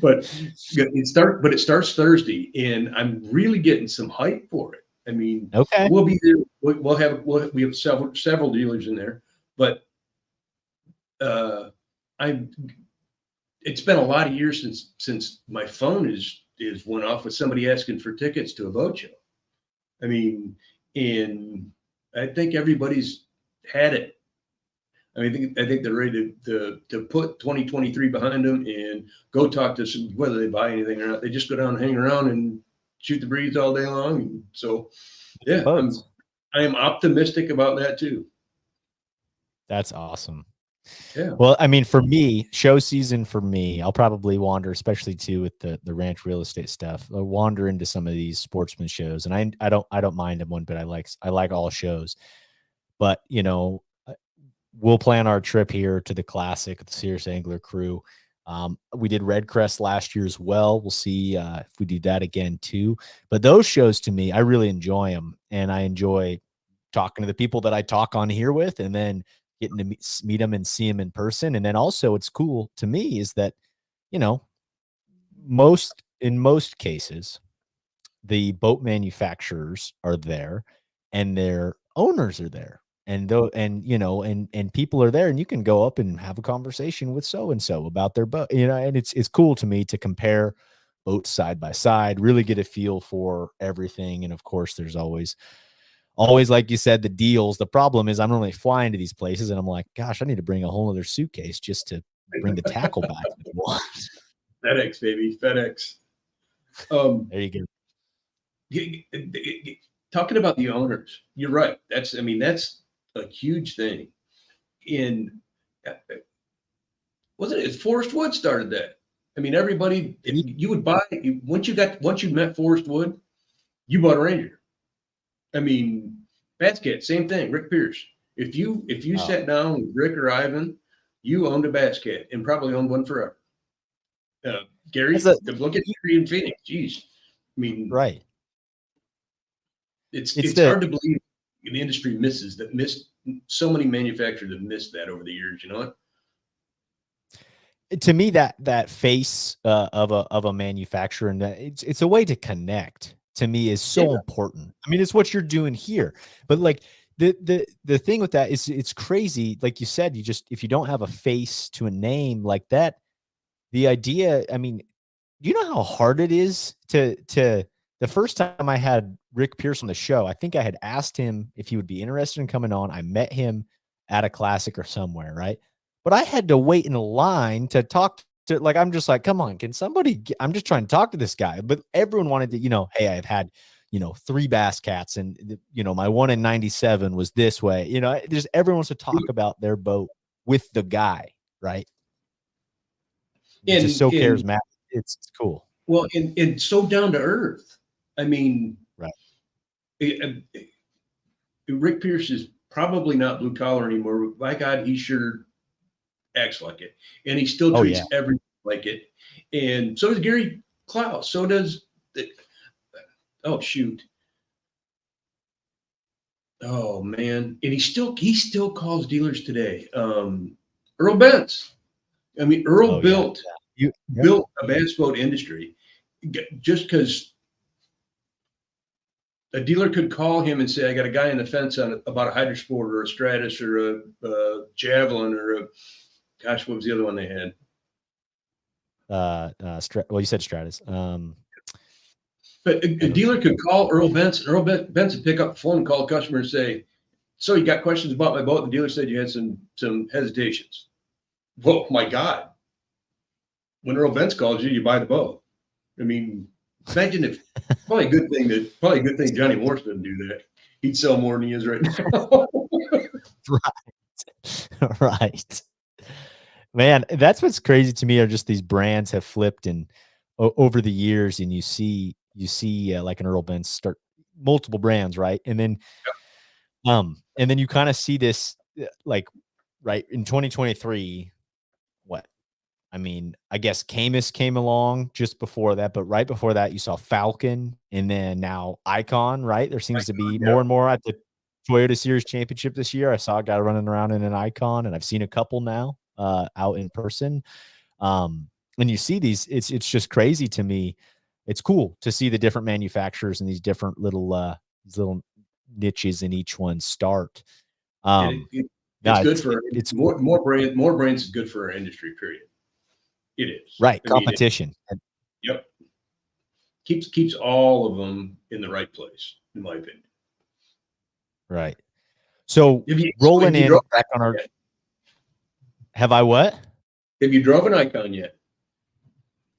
S2: But it starts Thursday, and I'm really getting some hype for it. I mean, we'll be there. We have several dealers in there, but it's been a lot of years since my phone is went off with somebody asking for tickets to a boat show. I mean, and I think everybody's had it. I think they're ready to put 2023 behind them and go talk to some, whether they buy anything or not. They just go down and hang around and shoot the breeze all day long. And so, I am optimistic about that too.
S1: That's awesome.
S2: Yeah.
S1: Well, I mean, for me, show season for me, I'll probably wander, especially too with the ranch real estate stuff. I'll wander into some of these sportsman shows, and I don't mind them one, but I like all shows. But we'll plan our trip here to the Classic with the Serious Angler crew. We did Red Crest last year as well. We'll see if we do that again too. But those shows, to me, I really enjoy them, and I enjoy talking to the people that I talk on here with, and then getting to meet them and see them in person. And then also, it's cool to me is that in most cases, the boat manufacturers are there, and their owners are there. And people are there, and you can go up and have a conversation with so-and-so about their boat, and it's cool to me to compare boats side by side, really get a feel for everything. And of course, there's always, like you said, the deals. The problem is I'm only flying to these places, and I'm like, gosh, I need to bring a whole other suitcase just to bring the tackle back.
S2: FedEx, baby, FedEx.
S1: There you
S2: go. Talking about the owners, you're right. That's a huge thing. Wasn't it? Forrest Wood started that. I mean, everybody, you would buy, once you met Forrest Wood, you bought a Ranger. I mean, Bass Cat, same thing. Rick Pierce. If you sat down with Rick or Ivan, you owned a Bass Cat and probably owned one forever. Gary, look at Gary in Phoenix. Jeez, I mean,
S1: right.
S2: It's hard to believe the industry missed so many manufacturers have missed that over the years. You know what?
S1: To me, that face of a manufacturer, and that it's a way to connect, to me, is so important. I mean, it's what you're doing here. But like the thing with that is, it's crazy. Like you said, if you don't have a face to a name like that, the idea, I mean, do you know how hard it is to the first time I had Rick Pierce on the show, I think I had asked him if he would be interested in coming on. I met him at a Classic or somewhere, right? But I had to wait in a line to talk to, like, I'm just like, come on, can somebody I'm just trying to talk to this guy. But everyone wanted to, hey, I've had, 3 Bass Cats, and, my one in 97 was this way. Everyone wants to talk about their boat with the guy, right? It's just so charismatic. It's cool.
S2: Well, and so down to earth. I mean,
S1: right.
S2: Rick Pierce is probably not blue collar anymore. But my God, he sure acts like it, and he still treats everyone like it. And so does Gary Klaus. So does oh shoot. Oh man. And he still calls dealers today. Earl Bentz. I mean, Earl
S1: Oh yeah.
S2: built a bass boat industry just because a dealer could call him and say, I got a guy on the fence about a Hydrosport or a Stratus or a Javelin or a, gosh, what was the other one they had?
S1: Well, you said Stratus.
S2: But a dealer could call Earl Bentz, and Earl Bentz would pick up the phone and call a customer and say, so you got questions about my boat? The dealer said you had some hesitations. Well, my God. When Earl Bentz calls you, you buy the boat. I mean, imagine if probably a good thing Johnny Morse didn't do that. He'd sell more than he is right now.
S1: Right. Right. Man, that's what's crazy to me are just these brands have flipped and over the years, and you see like an Earl Benz start multiple brands, right? And then you kind of see this like right in 2023. What I mean, I guess Camus came along just before that, but right before that, you saw Falcon, and then now Icon. Right, there seems to be more and more at the Toyota Series Championship this year. I saw a guy running around in an Icon, and I've seen a couple now out in person. And you see these, it's just crazy to me. It's cool to see the different manufacturers and these different little niches in each one start.
S2: It's good for it's more brands is good for our industry, period. It is.
S1: Right. Competition.
S2: Yep. Keeps all of them in the right place, in my opinion.
S1: Right. So rolling in back on our, have I what?
S2: Have you drove an Icon yet?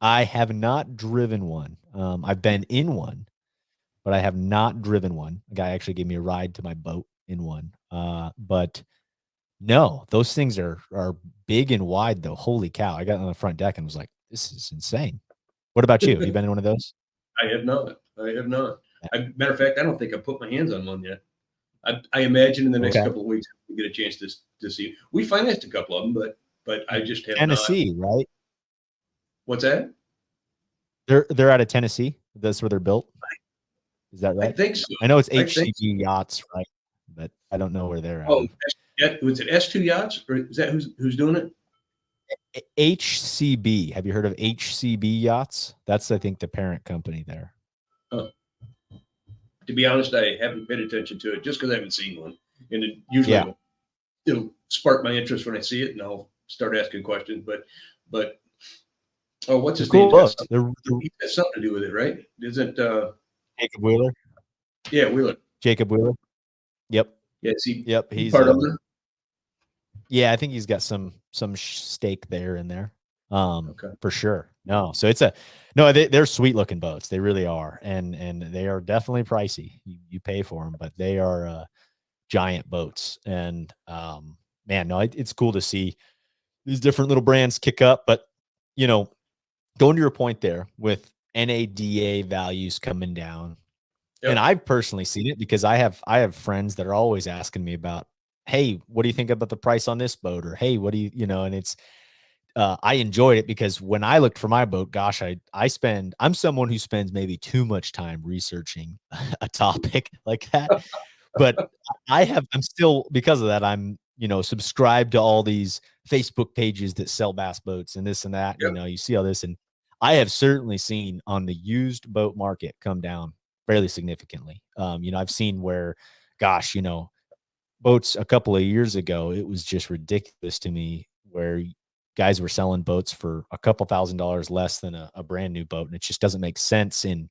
S1: I have not driven one. I've been in one, but I have not driven one. A guy actually gave me a ride to my boat in one. But no, those things are big and wide though. Holy cow. I got on the front deck and was like, this is insane. What about you? Have you been in one of those?
S2: I have not. Matter of fact, I don't think I've put my hands on one yet. I imagine in the next couple of weeks we get a chance to see. We financed a couple of them, but I just have
S1: Tennessee,
S2: not.
S1: Right?
S2: What's that?
S1: They're out of Tennessee. That's where they're built. Is that right?
S2: I think so.
S1: I know it's HCG Yachts, right? But I don't know where they're at.
S2: Oh, was it S2 Yachts, or is that who's doing it?
S1: HCB. Have you heard of HCB Yachts? That's, I think, the parent company there.
S2: Oh. To be honest, I haven't paid attention to it just because I haven't seen one. And it usually it'll spark my interest when I see it, and I'll start asking questions. But oh, what's his name? He has something to do with it, right? Isn't
S1: Jacob Wheeler?
S2: Yeah, Wheeler.
S1: Jacob Wheeler. Yep.
S2: Yeah.
S1: Yep. He's
S2: part of it.
S1: Yeah, I think he's got some stake there in there. For sure. No, so they're sweet looking boats. They really are. And they are definitely pricey. You pay for them, but they are giant boats. And man, no, it's cool to see these different little brands kick up. But going to your point there with NADA values coming down, and I've personally seen it because I have friends that are always asking me about, hey, what do you think about the price on this boat? Or, hey, what do you know, and it's, I enjoyed it because when I looked for my boat, gosh, I'm someone who spends maybe too much time researching a topic like that. But I'm still, because of that, I'm, subscribed to all these Facebook pages that sell bass boats and this and that.
S2: Yep.
S1: You see all this, and I have certainly seen on the used boat market come down fairly significantly. I've seen where, gosh, boats a couple of years ago, it was just ridiculous to me where guys were selling boats for a couple $1,000s less than a brand new boat. And it just doesn't make sense in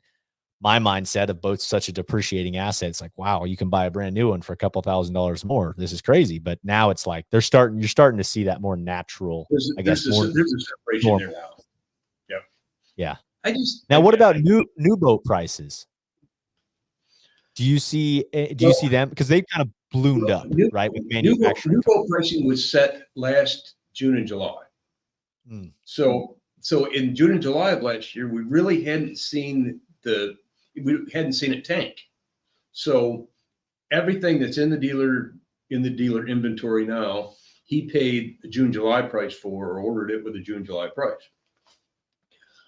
S1: my mindset of boats, such a depreciating asset. It's like, wow, you can buy a brand new one for a couple $1,000s more. This is crazy. But now it's like you're starting to see that more natural, there's a
S2: separation there now.
S1: Yeah.
S2: Now,
S1: what about new boat prices? Do you see them? Because they've kind of ballooned up, right? With manufacturing.
S2: New boat pricing was set last June and July. So in June and July of last year, we really hadn't seen it tank. So everything that's in the dealer inventory now, he paid the June July price for, or ordered it with a June July price.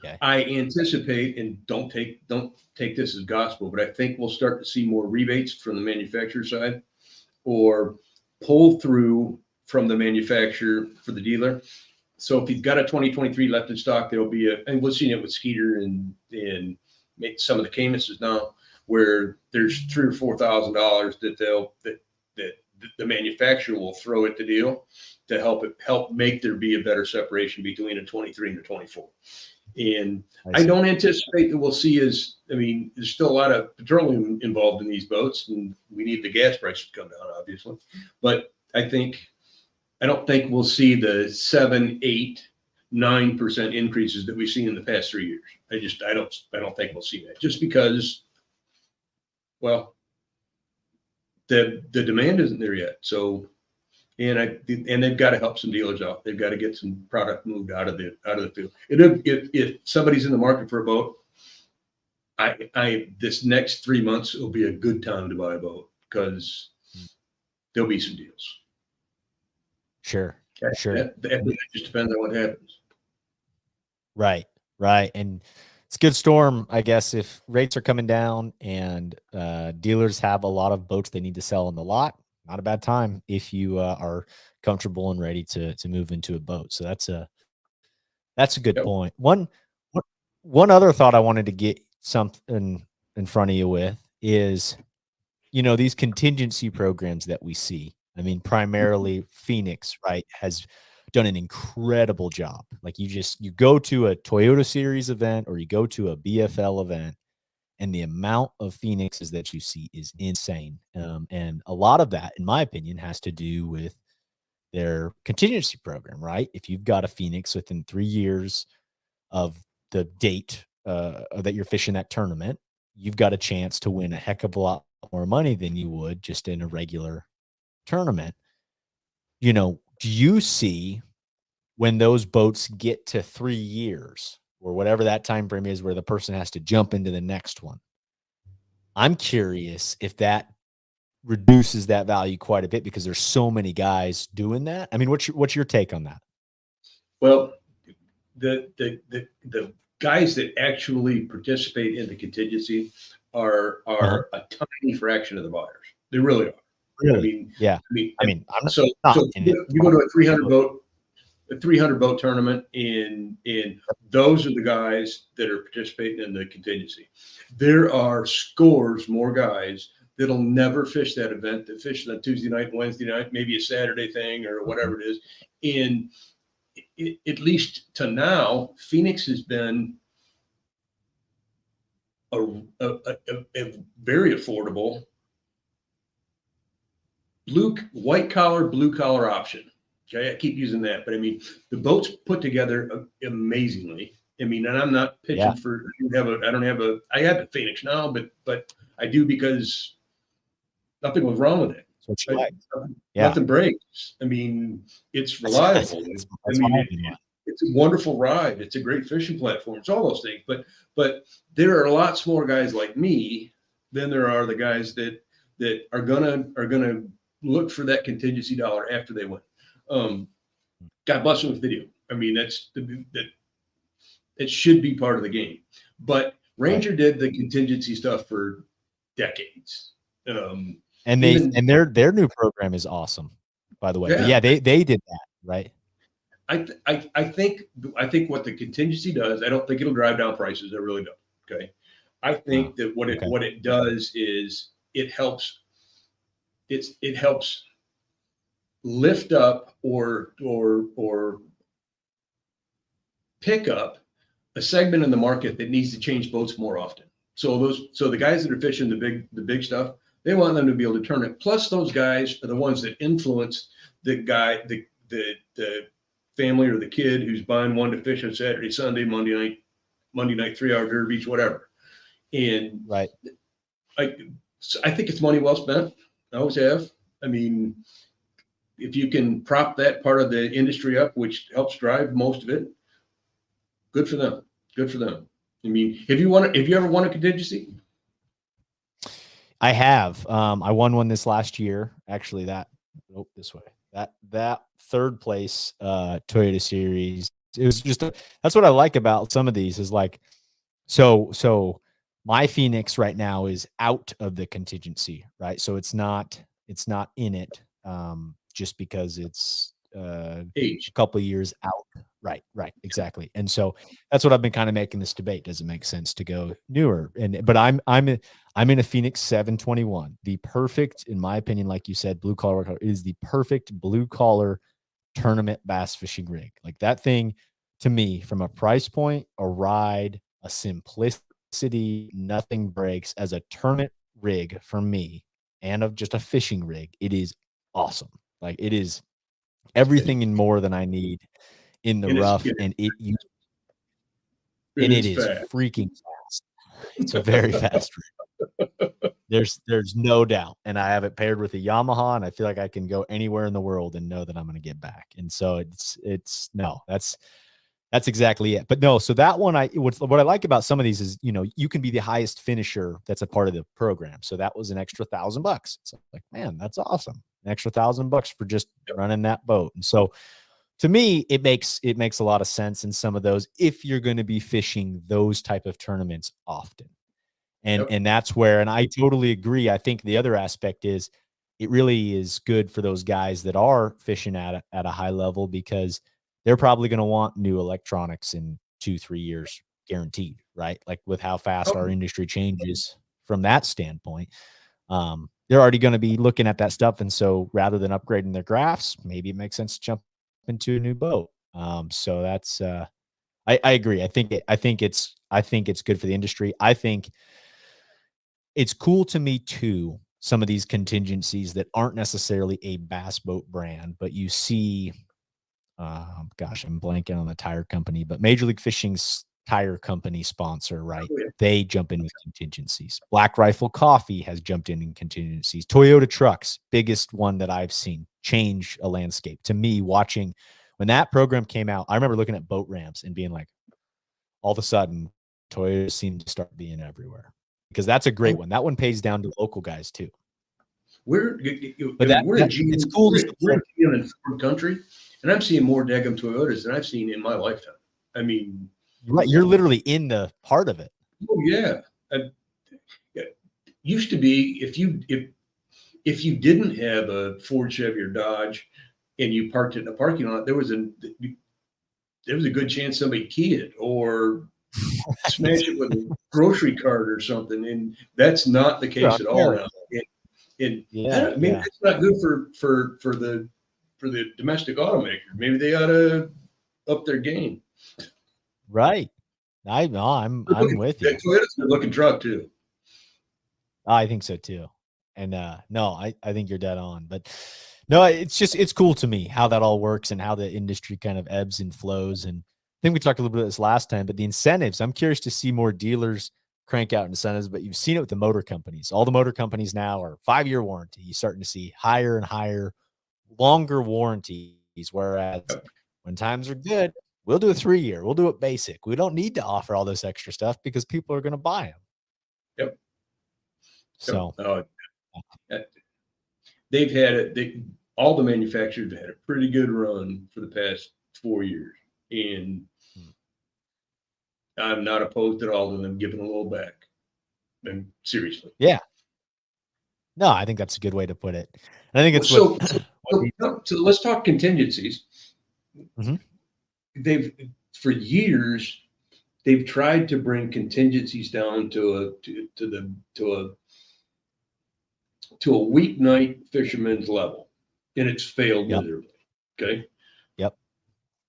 S1: Okay.
S2: I anticipate, and don't take this as gospel, but I think we'll start to see more rebates from the manufacturer side, or pull through from the manufacturer for the dealer. So if you've got a 2023 left in stock, there'll be and we've seen it with Skeeter and some of the Camuses now, where there's $3,000 or $4,000 that the manufacturer will throw at the deal to help make there be a better separation between a 23 and a 24. And I don't anticipate that we'll see there's still a lot of petroleum involved in these boats, and we need the gas prices to come down, obviously. But I don't think we'll see the 7, 8, 9% increases that we've seen in the past 3 years. I don't think we'll see that, just because, well, the demand isn't there yet. So, and they've got to help some dealers out. They've got to get some product moved out of the field. If somebody's in the market for a boat, this next 3 months will be a good time to buy a boat, because there'll be some deals.
S1: Sure. Sure.
S2: That just depends on what happens.
S1: Right. Right. And it's a good storm, I guess, if rates are coming down and dealers have a lot of boats they need to sell in the lot. Not a bad time if you are comfortable and ready to move into a boat. So that's a good point. One other thought I wanted to get something in front of you with is, these contingency programs that we see. I mean, primarily Phoenix, right, has done an incredible job. Like, you go to a Toyota Series event or you go to a BFL event, and the amount of Phoenixes that you see is insane. And a lot of that, in my opinion, has to do with their contingency program, right? If you've got a Phoenix within 3 years of the date that you're fishing that tournament, you've got a chance to win a heck of a lot more money than you would just in a regular tournament. Do you see, when those boats get to 3 years or whatever that time frame is where the person has to jump into the next one, I'm curious if that reduces that value quite a bit, because there's so many guys doing that. I mean, what's your take on that?
S2: Well, the guys that actually participate in the contingency are a tiny fraction of the buyers. They really are.
S1: Really?
S2: So you go to a 300 boat tournament, and those are the guys that are participating in the contingency. There are scores more guys that'll never fish that event, that fish on Tuesday night, Wednesday night, maybe a Saturday thing or whatever it is. And at least to now, Phoenix has been a very affordable white collar, blue collar option. Okay, I keep using that, but I mean, the boat's put together amazingly. I mean, and I'm not pitching for. I have a Phoenix now, but I do because nothing was wrong with it. Nothing breaks. I mean, it's reliable. It's a wonderful ride. It's a great fishing platform. It's all those things. But there are lots more guys like me than there are the guys that are gonna look for that contingency dollar after they win. God bless them with video. I mean, it should be part of the game. But Ranger did the contingency stuff for decades.
S1: And their new program is awesome, by the way. Yeah, they did that, right?
S2: I think what the contingency does, I don't think it'll drive down prices. I really don't. Okay. I think that what it does is it helps lift up or pick up a segment in the market that needs to change boats more often. So the guys that are fishing the big stuff, they want them to be able to turn it. Plus, those guys are the ones that influence the the family or the kid who's buying one to fish on Saturday, Sunday, Monday night, 3 hour Vero Beach, whatever. And I think it's money well spent. I always have. I mean, if you can prop that part of the industry up, which helps drive most of it, good for them. Good for them. I mean, have you ever won a contingency?
S1: I have. I won one this last year. Actually, this way. That third place Toyota Series it was just that's what I like about some of these is like, so my Phoenix right now is out of the contingency, right? So it's not in it, just because it's a
S2: Age.
S1: couple of years out. Right, exactly. And so that's what I've been kind of making this debate. Does it make sense to go newer? But I'm in a Phoenix 721, the perfect, in my opinion, like you said, blue collar workout is the perfect blue collar tournament bass fishing rig. Like that thing, to me, from a price point, a ride, a simplicity, nothing breaks as a tournament rig for me, and of just a fishing rig. It is awesome. Like it is everything and more than I need in the
S2: And it's,
S1: rough, and it
S2: it's
S1: is
S2: fast.
S1: freaking fast. It's a very fast rig. There's no doubt. And I have it paired with a Yamaha, and I feel like I can go anywhere in the world and know that I'm going to get back. And so it's no, that's exactly it. But no, so that one, what I like about some of these is, you can be the highest finisher that's a part of the program. So that was an extra $1,000. It's like, man, that's awesome. An extra $1,000 for just running that boat. And so to me, it makes a lot of sense in some of those if you're going to be fishing those type of tournaments often. And that's where, and I totally agree. I think the other aspect is it really is good for those guys that are fishing at a high level, because they're probably going to want new electronics in 2-3 years guaranteed, right? Like with how fast our industry changes from that standpoint. They're already going to be looking at that stuff. And so rather than upgrading their graphs, maybe it makes sense to jump into a new boat. So that's, I agree. I think it's good for the industry. I think it's cool to me too, some of these contingencies that aren't necessarily a bass boat brand, but you see, gosh, I'm blanking on the tire company, but Major League Fishing's tire company sponsor, right? They jump in with contingencies. Black Rifle Coffee has jumped in contingencies. Toyota Trucks, biggest one that I've seen change a landscape. To me, watching when that program came out, I remember looking at boat ramps and being like, all of a sudden, Toyota seemed to start being everywhere, because that's a great one. That one pays down to local guys too.
S2: We're
S1: it's cool.
S2: We're in a Ford country, and I'm seeing more daggum Toyotas than I've seen in my lifetime. I mean,
S1: right, you're literally in the part of it.
S2: Oh yeah. Used to be if you didn't have a Ford, Chevy, or Dodge, and you parked it in a parking lot, there was a good chance somebody keyed it or smash it with a grocery cart or something, and that's not the case at all now. That's not good for the domestic automaker. Maybe they ought to up their game.
S1: Right. I'm with you.
S2: Toyota's a looking truck too.
S1: I think so too. And no, I think you're dead on. But no, it's cool to me how that all works and how the industry kind of ebbs and flows. And I think we talked a little bit of this last time, but the incentives, I'm curious to see more dealers crank out incentives, but you've seen it with the motor companies. All the motor companies now are 5-year warranty. You're starting to see higher and higher, longer warranties. Whereas when times are good, we'll do a 3-year. We'll do it basic. We don't need to offer all this extra stuff because people are going to buy them.
S2: Yep.
S1: So
S2: they've had it. All the manufacturers have had a pretty good run for the past 4 years, and I'm not opposed at all to them giving a little back. And seriously,
S1: yeah. No, I think that's a good way to put it. And I think it's
S2: so let's talk contingencies.
S1: Mm-hmm.
S2: For years they've tried to bring contingencies down to a weeknight fisherman's level, and it's failed miserably. Okay.
S1: Yep.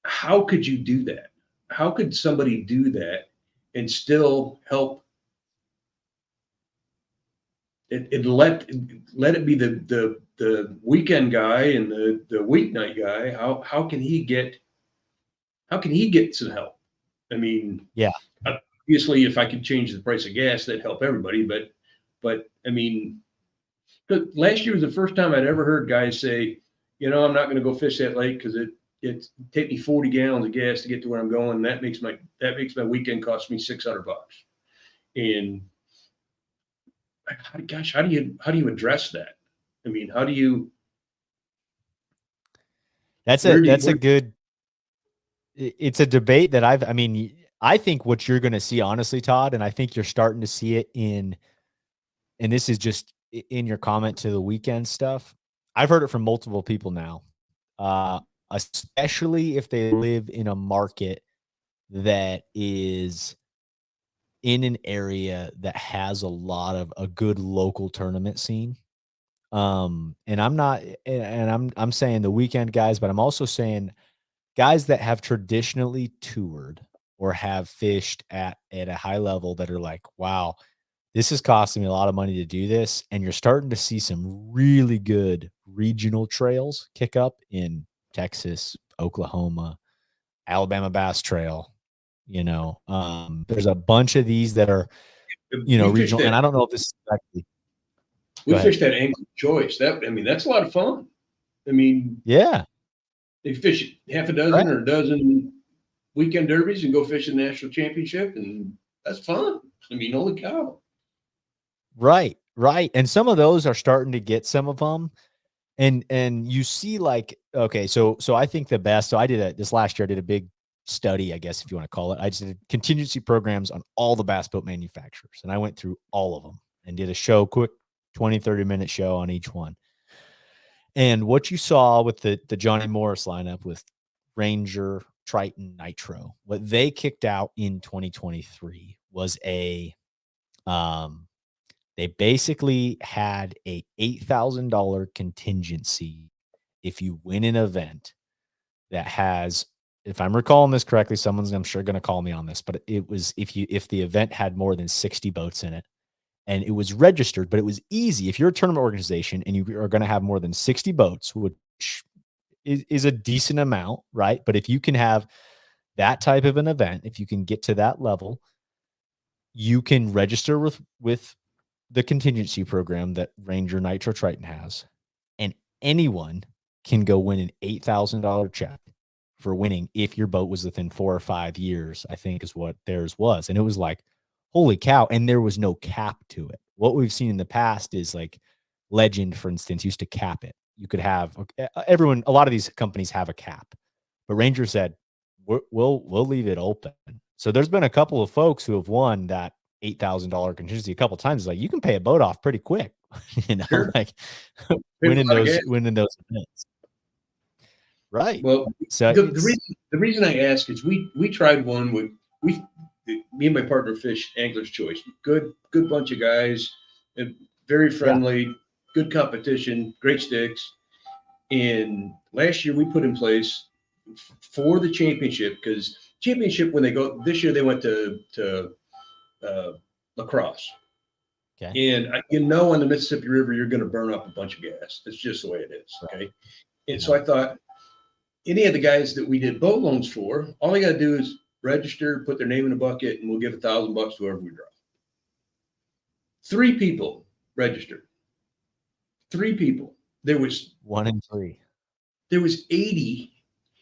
S2: How could you do that? How could somebody do that and still help and let it be the weekend guy and the weeknight guy? How can he get some help? I mean,
S1: yeah.
S2: Obviously, if I could change the price of gas, that'd help everybody. But I mean, last year was the first time I'd ever heard guys say, I'm not going to go fish that lake because it take me 40 gallons of gas to get to where I'm going. And that makes my weekend cost me $600. And gosh, how do you address that? I mean, how do you?
S1: That's a good. it's a debate that I mean, I think what you're going to see, honestly, Todd, and I think you're starting to see it and this is just in your comment to the weekend stuff. I've heard it from multiple people now, uh, especially if they live in a market that is in an area that has a lot of a good local tournament scene. And I'm not, and I'm saying the weekend guys, but I'm also saying guys that have traditionally toured or have fished at a high level that are like, wow, this is costing me a lot of money to do this. And you're starting to see some really good regional trails kick up in Texas, Oklahoma, Alabama Bass Trail. There's a bunch of these that are,
S2: We fished
S1: regional. And
S2: that.
S1: I don't know if this is exactly, go
S2: We
S1: ahead.
S2: fished that Angler Choice. I mean, that's a lot of fun. I mean,
S1: Yeah.
S2: they fish half a dozen or a dozen weekend derbies and go fish the national championship, and that's fun. I mean, holy cow!
S1: Right, right. And some of those are starting to get some of them. And you see like, okay, so I think the best, so I did this last year, I did a big study, I guess if you want to call it. I just did contingency programs on all the bass boat manufacturers. And I went through all of them and did a quick 20-30 minute show on each one. And what you saw with the Johnny Morris lineup with Ranger, Triton, Nitro, what they kicked out in 2023 was they basically had a $8,000 contingency if you win an event that has, if I'm recalling this correctly, someone's, I'm sure, going to call me on this, but it was if the event had more than 60 boats in it and it was registered, but it was easy. If you're a tournament organization and you are going to have more than 60 boats, which is a decent amount, right? But if you can have that type of an event, if you can get to that level, you can register with the contingency program that Ranger, Nitro, Triton has, and anyone can go win an $8,000 check for winning if your boat was within 4 or 5 years, I think is what theirs was. And it was like, holy cow. And there was no cap to it. What we've seen in the past is like Legend, for instance, used to cap it. You could have a lot of these companies have a cap, but Ranger said, we'll leave it open. So there's been a couple of folks who have won that $8,000 contingency a couple of times. Like you can pay a boat off pretty quick,
S2: Sure.
S1: like
S2: Been a
S1: winning
S2: lot of
S1: those
S2: gas.
S1: events. Right.
S2: Well,
S1: So
S2: the reason I ask is we tried one with me and my partner fished Angler's Choice. Good bunch of guys, and very friendly, good competition, great sticks. And last year we put in place for the championship, because championship, when they go this year, they went to lacrosse.
S1: okay.
S2: And on the Mississippi River, you're going to burn up a bunch of gas. That's just the way it is. Okay. And so I thought, any of the guys that we did boat loans for, all they got to do is register, put their name in a bucket, and we'll give $1,000 to whoever we draw. 3 people registered. 3 people. There was
S1: 1 in 3.
S2: There was at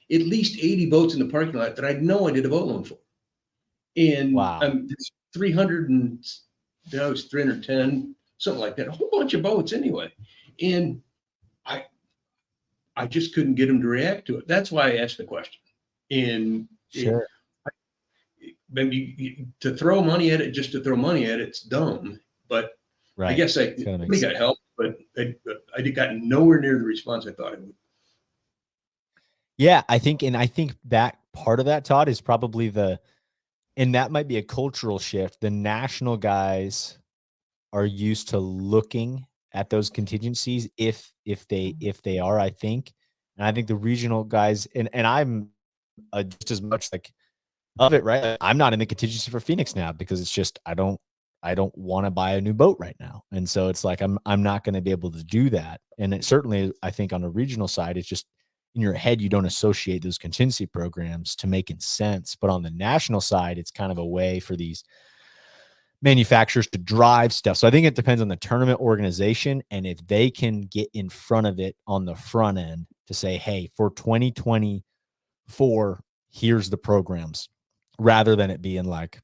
S2: least 80 boats in the parking lot that I know I did a boat loan for. And
S1: Wow.
S2: it's 300 and that was 310, something like that. A whole bunch of boats anyway. And I just couldn't get them to react to it. That's why I asked the question. And
S1: Sure.
S2: maybe to throw money at it, just to throw money at it, it's dumb. But
S1: Right.
S2: I guess we got help, but I got nowhere near the response I thought I would.
S1: Yeah, I think that part of that, Todd, is probably and that might be a cultural shift. The national guys are used to looking at those contingencies if they are, I think. And I think the regional guys, and I'm just as much like of it, right? I'm not in the contingency for Phoenix now because it's just I don't want to buy a new boat right now. And so it's like I'm not going to be able to do that. And it certainly, I think on a regional side, it's just in your head, you don't associate those contingency programs to making sense. But on the national side, it's kind of a way for these manufacturers to drive stuff. So I think it depends on the tournament organization and if they can get in front of it on the front end to say, hey, for 2024, here's the programs, rather than it being like,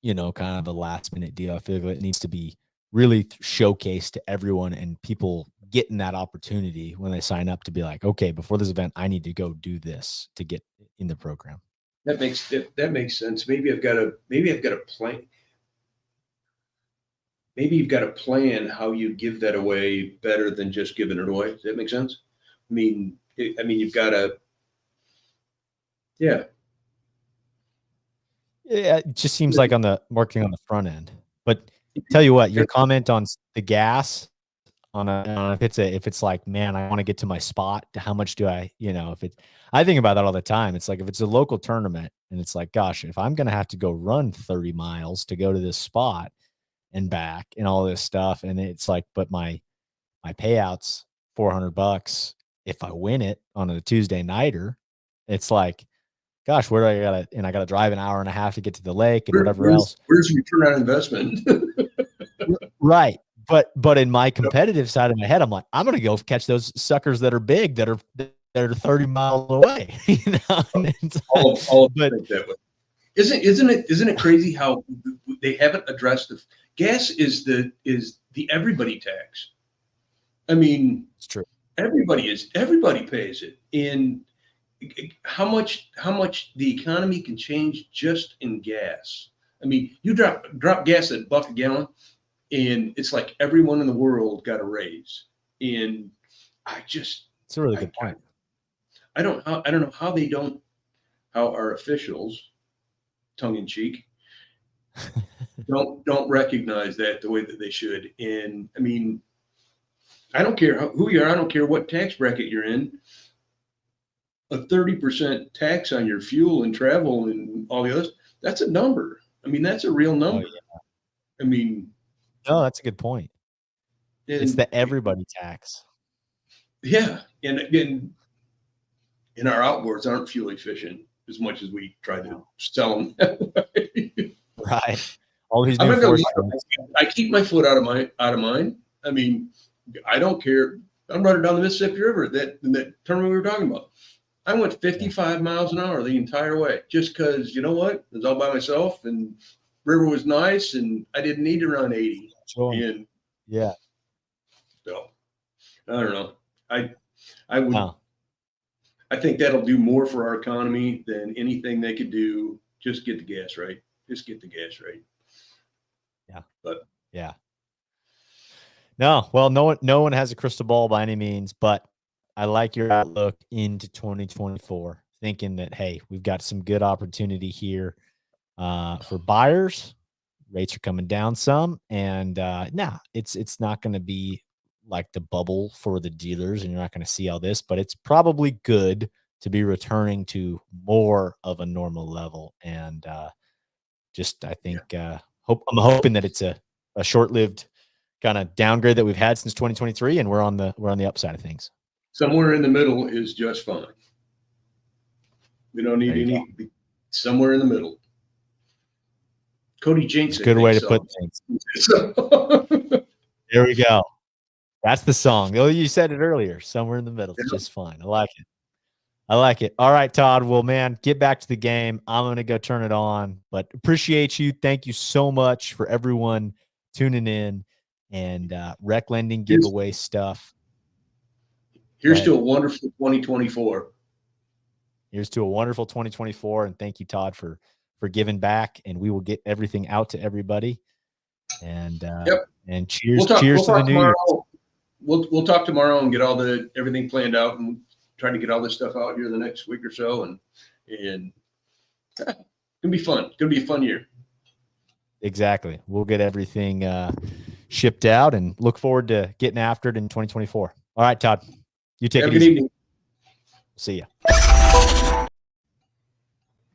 S1: kind of a last minute deal. I feel like it needs to be really showcased to everyone and people getting that opportunity when they sign up to be like, okay, before this event, I need to go do this to get in the program.
S2: That makes sense. Maybe I've got a plan. Maybe you've got a plan how you give that away better than just giving it away. Does that make sense? I mean, you've got to, yeah.
S1: Yeah, it just seems like on the marketing on the front end. But tell you what, your comment on the gas on if it's like, man, I want to get to my spot. How much do I, I think about that all the time. It's like if it's a local tournament and it's like, gosh, if I'm gonna have to go run 30 miles to go to this spot and back and all this stuff, and it's like, but my payout's $400 if I win it on a Tuesday nighter. It's like, gosh, where do I gotta drive an hour and a half to get to the lake and whatever else.
S2: Where's your return on investment?
S1: Right. But in my competitive side of my head, I'm like, I'm gonna go catch those suckers that are big, that are 30 miles away.
S2: But isn't it crazy how they haven't addressed the gas is the everybody tax? I mean,
S1: it's true.
S2: Everybody pays it. And how much the economy can change just in gas. I mean, you drop gas at $1 a gallon, and it's like everyone in the world got a raise. And it's
S1: a really good point.
S2: I don't know how our officials, tongue in cheek, don't recognize that the way that they should. And I mean, I don't care who you are. I don't care what tax bracket you're in. A 30% tax on your fuel and travel and all the others, that's a number. I mean, that's a real number. Oh, yeah. I mean,
S1: no, that's a good point. It's the everybody tax.
S2: Yeah. And again, our outboards aren't fuel efficient as much as we try to sell them that way.
S1: Right. All these new
S2: I keep my foot out of mine. I mean, I don't care. I'm running down the Mississippi River, that tournament we were talking about. I went 55 miles an hour the entire way, just because, you know what? I was all by myself and river was nice and I didn't need to run 80.
S1: Sure.
S2: And
S1: yeah.
S2: So I don't know. I would, wow. I think that'll do more for our economy than anything they could do. Just get the gas right. Just get the gas right.
S1: Yeah.
S2: But
S1: yeah. No, well, no one has a crystal ball by any means, but I like your outlook into 2024, thinking that, hey, we've got some good opportunity here for buyers. Rates are coming down some, and it's not going to be like the bubble for the dealers, and you're not going to see all this, but it's probably good to be returning to more of a normal level. And I think I'm hoping that it's a short-lived kind of downgrade that we've had since 2023, and we're on the upside of things.
S2: Somewhere in the middle is just fine. We don't need somewhere in the middle. Cody Jinks.
S1: Good way to put things. There we go. That's the song. Oh, you said it earlier. Somewhere in the middle. It's just fine. I like it. I like it. All right, Todd. Well, man, get back to the game. I'm going to go turn it on, but appreciate you. Thank you so much for everyone tuning in and RecLending giveaway stuff.
S2: Here's to a wonderful 2024.
S1: Here's to a wonderful 2024. And thank you, Todd, for giving back. And we will get everything out to everybody. And and cheers to the new year.
S2: We'll talk tomorrow and get everything planned out and try to get all this stuff out here the next week or so. And it's gonna be fun. It's gonna be a fun year.
S1: Exactly. We'll get everything shipped out and look forward to getting after it in 2024. All right, Todd. You take it easy. Good evening. See ya.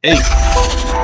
S2: Hey.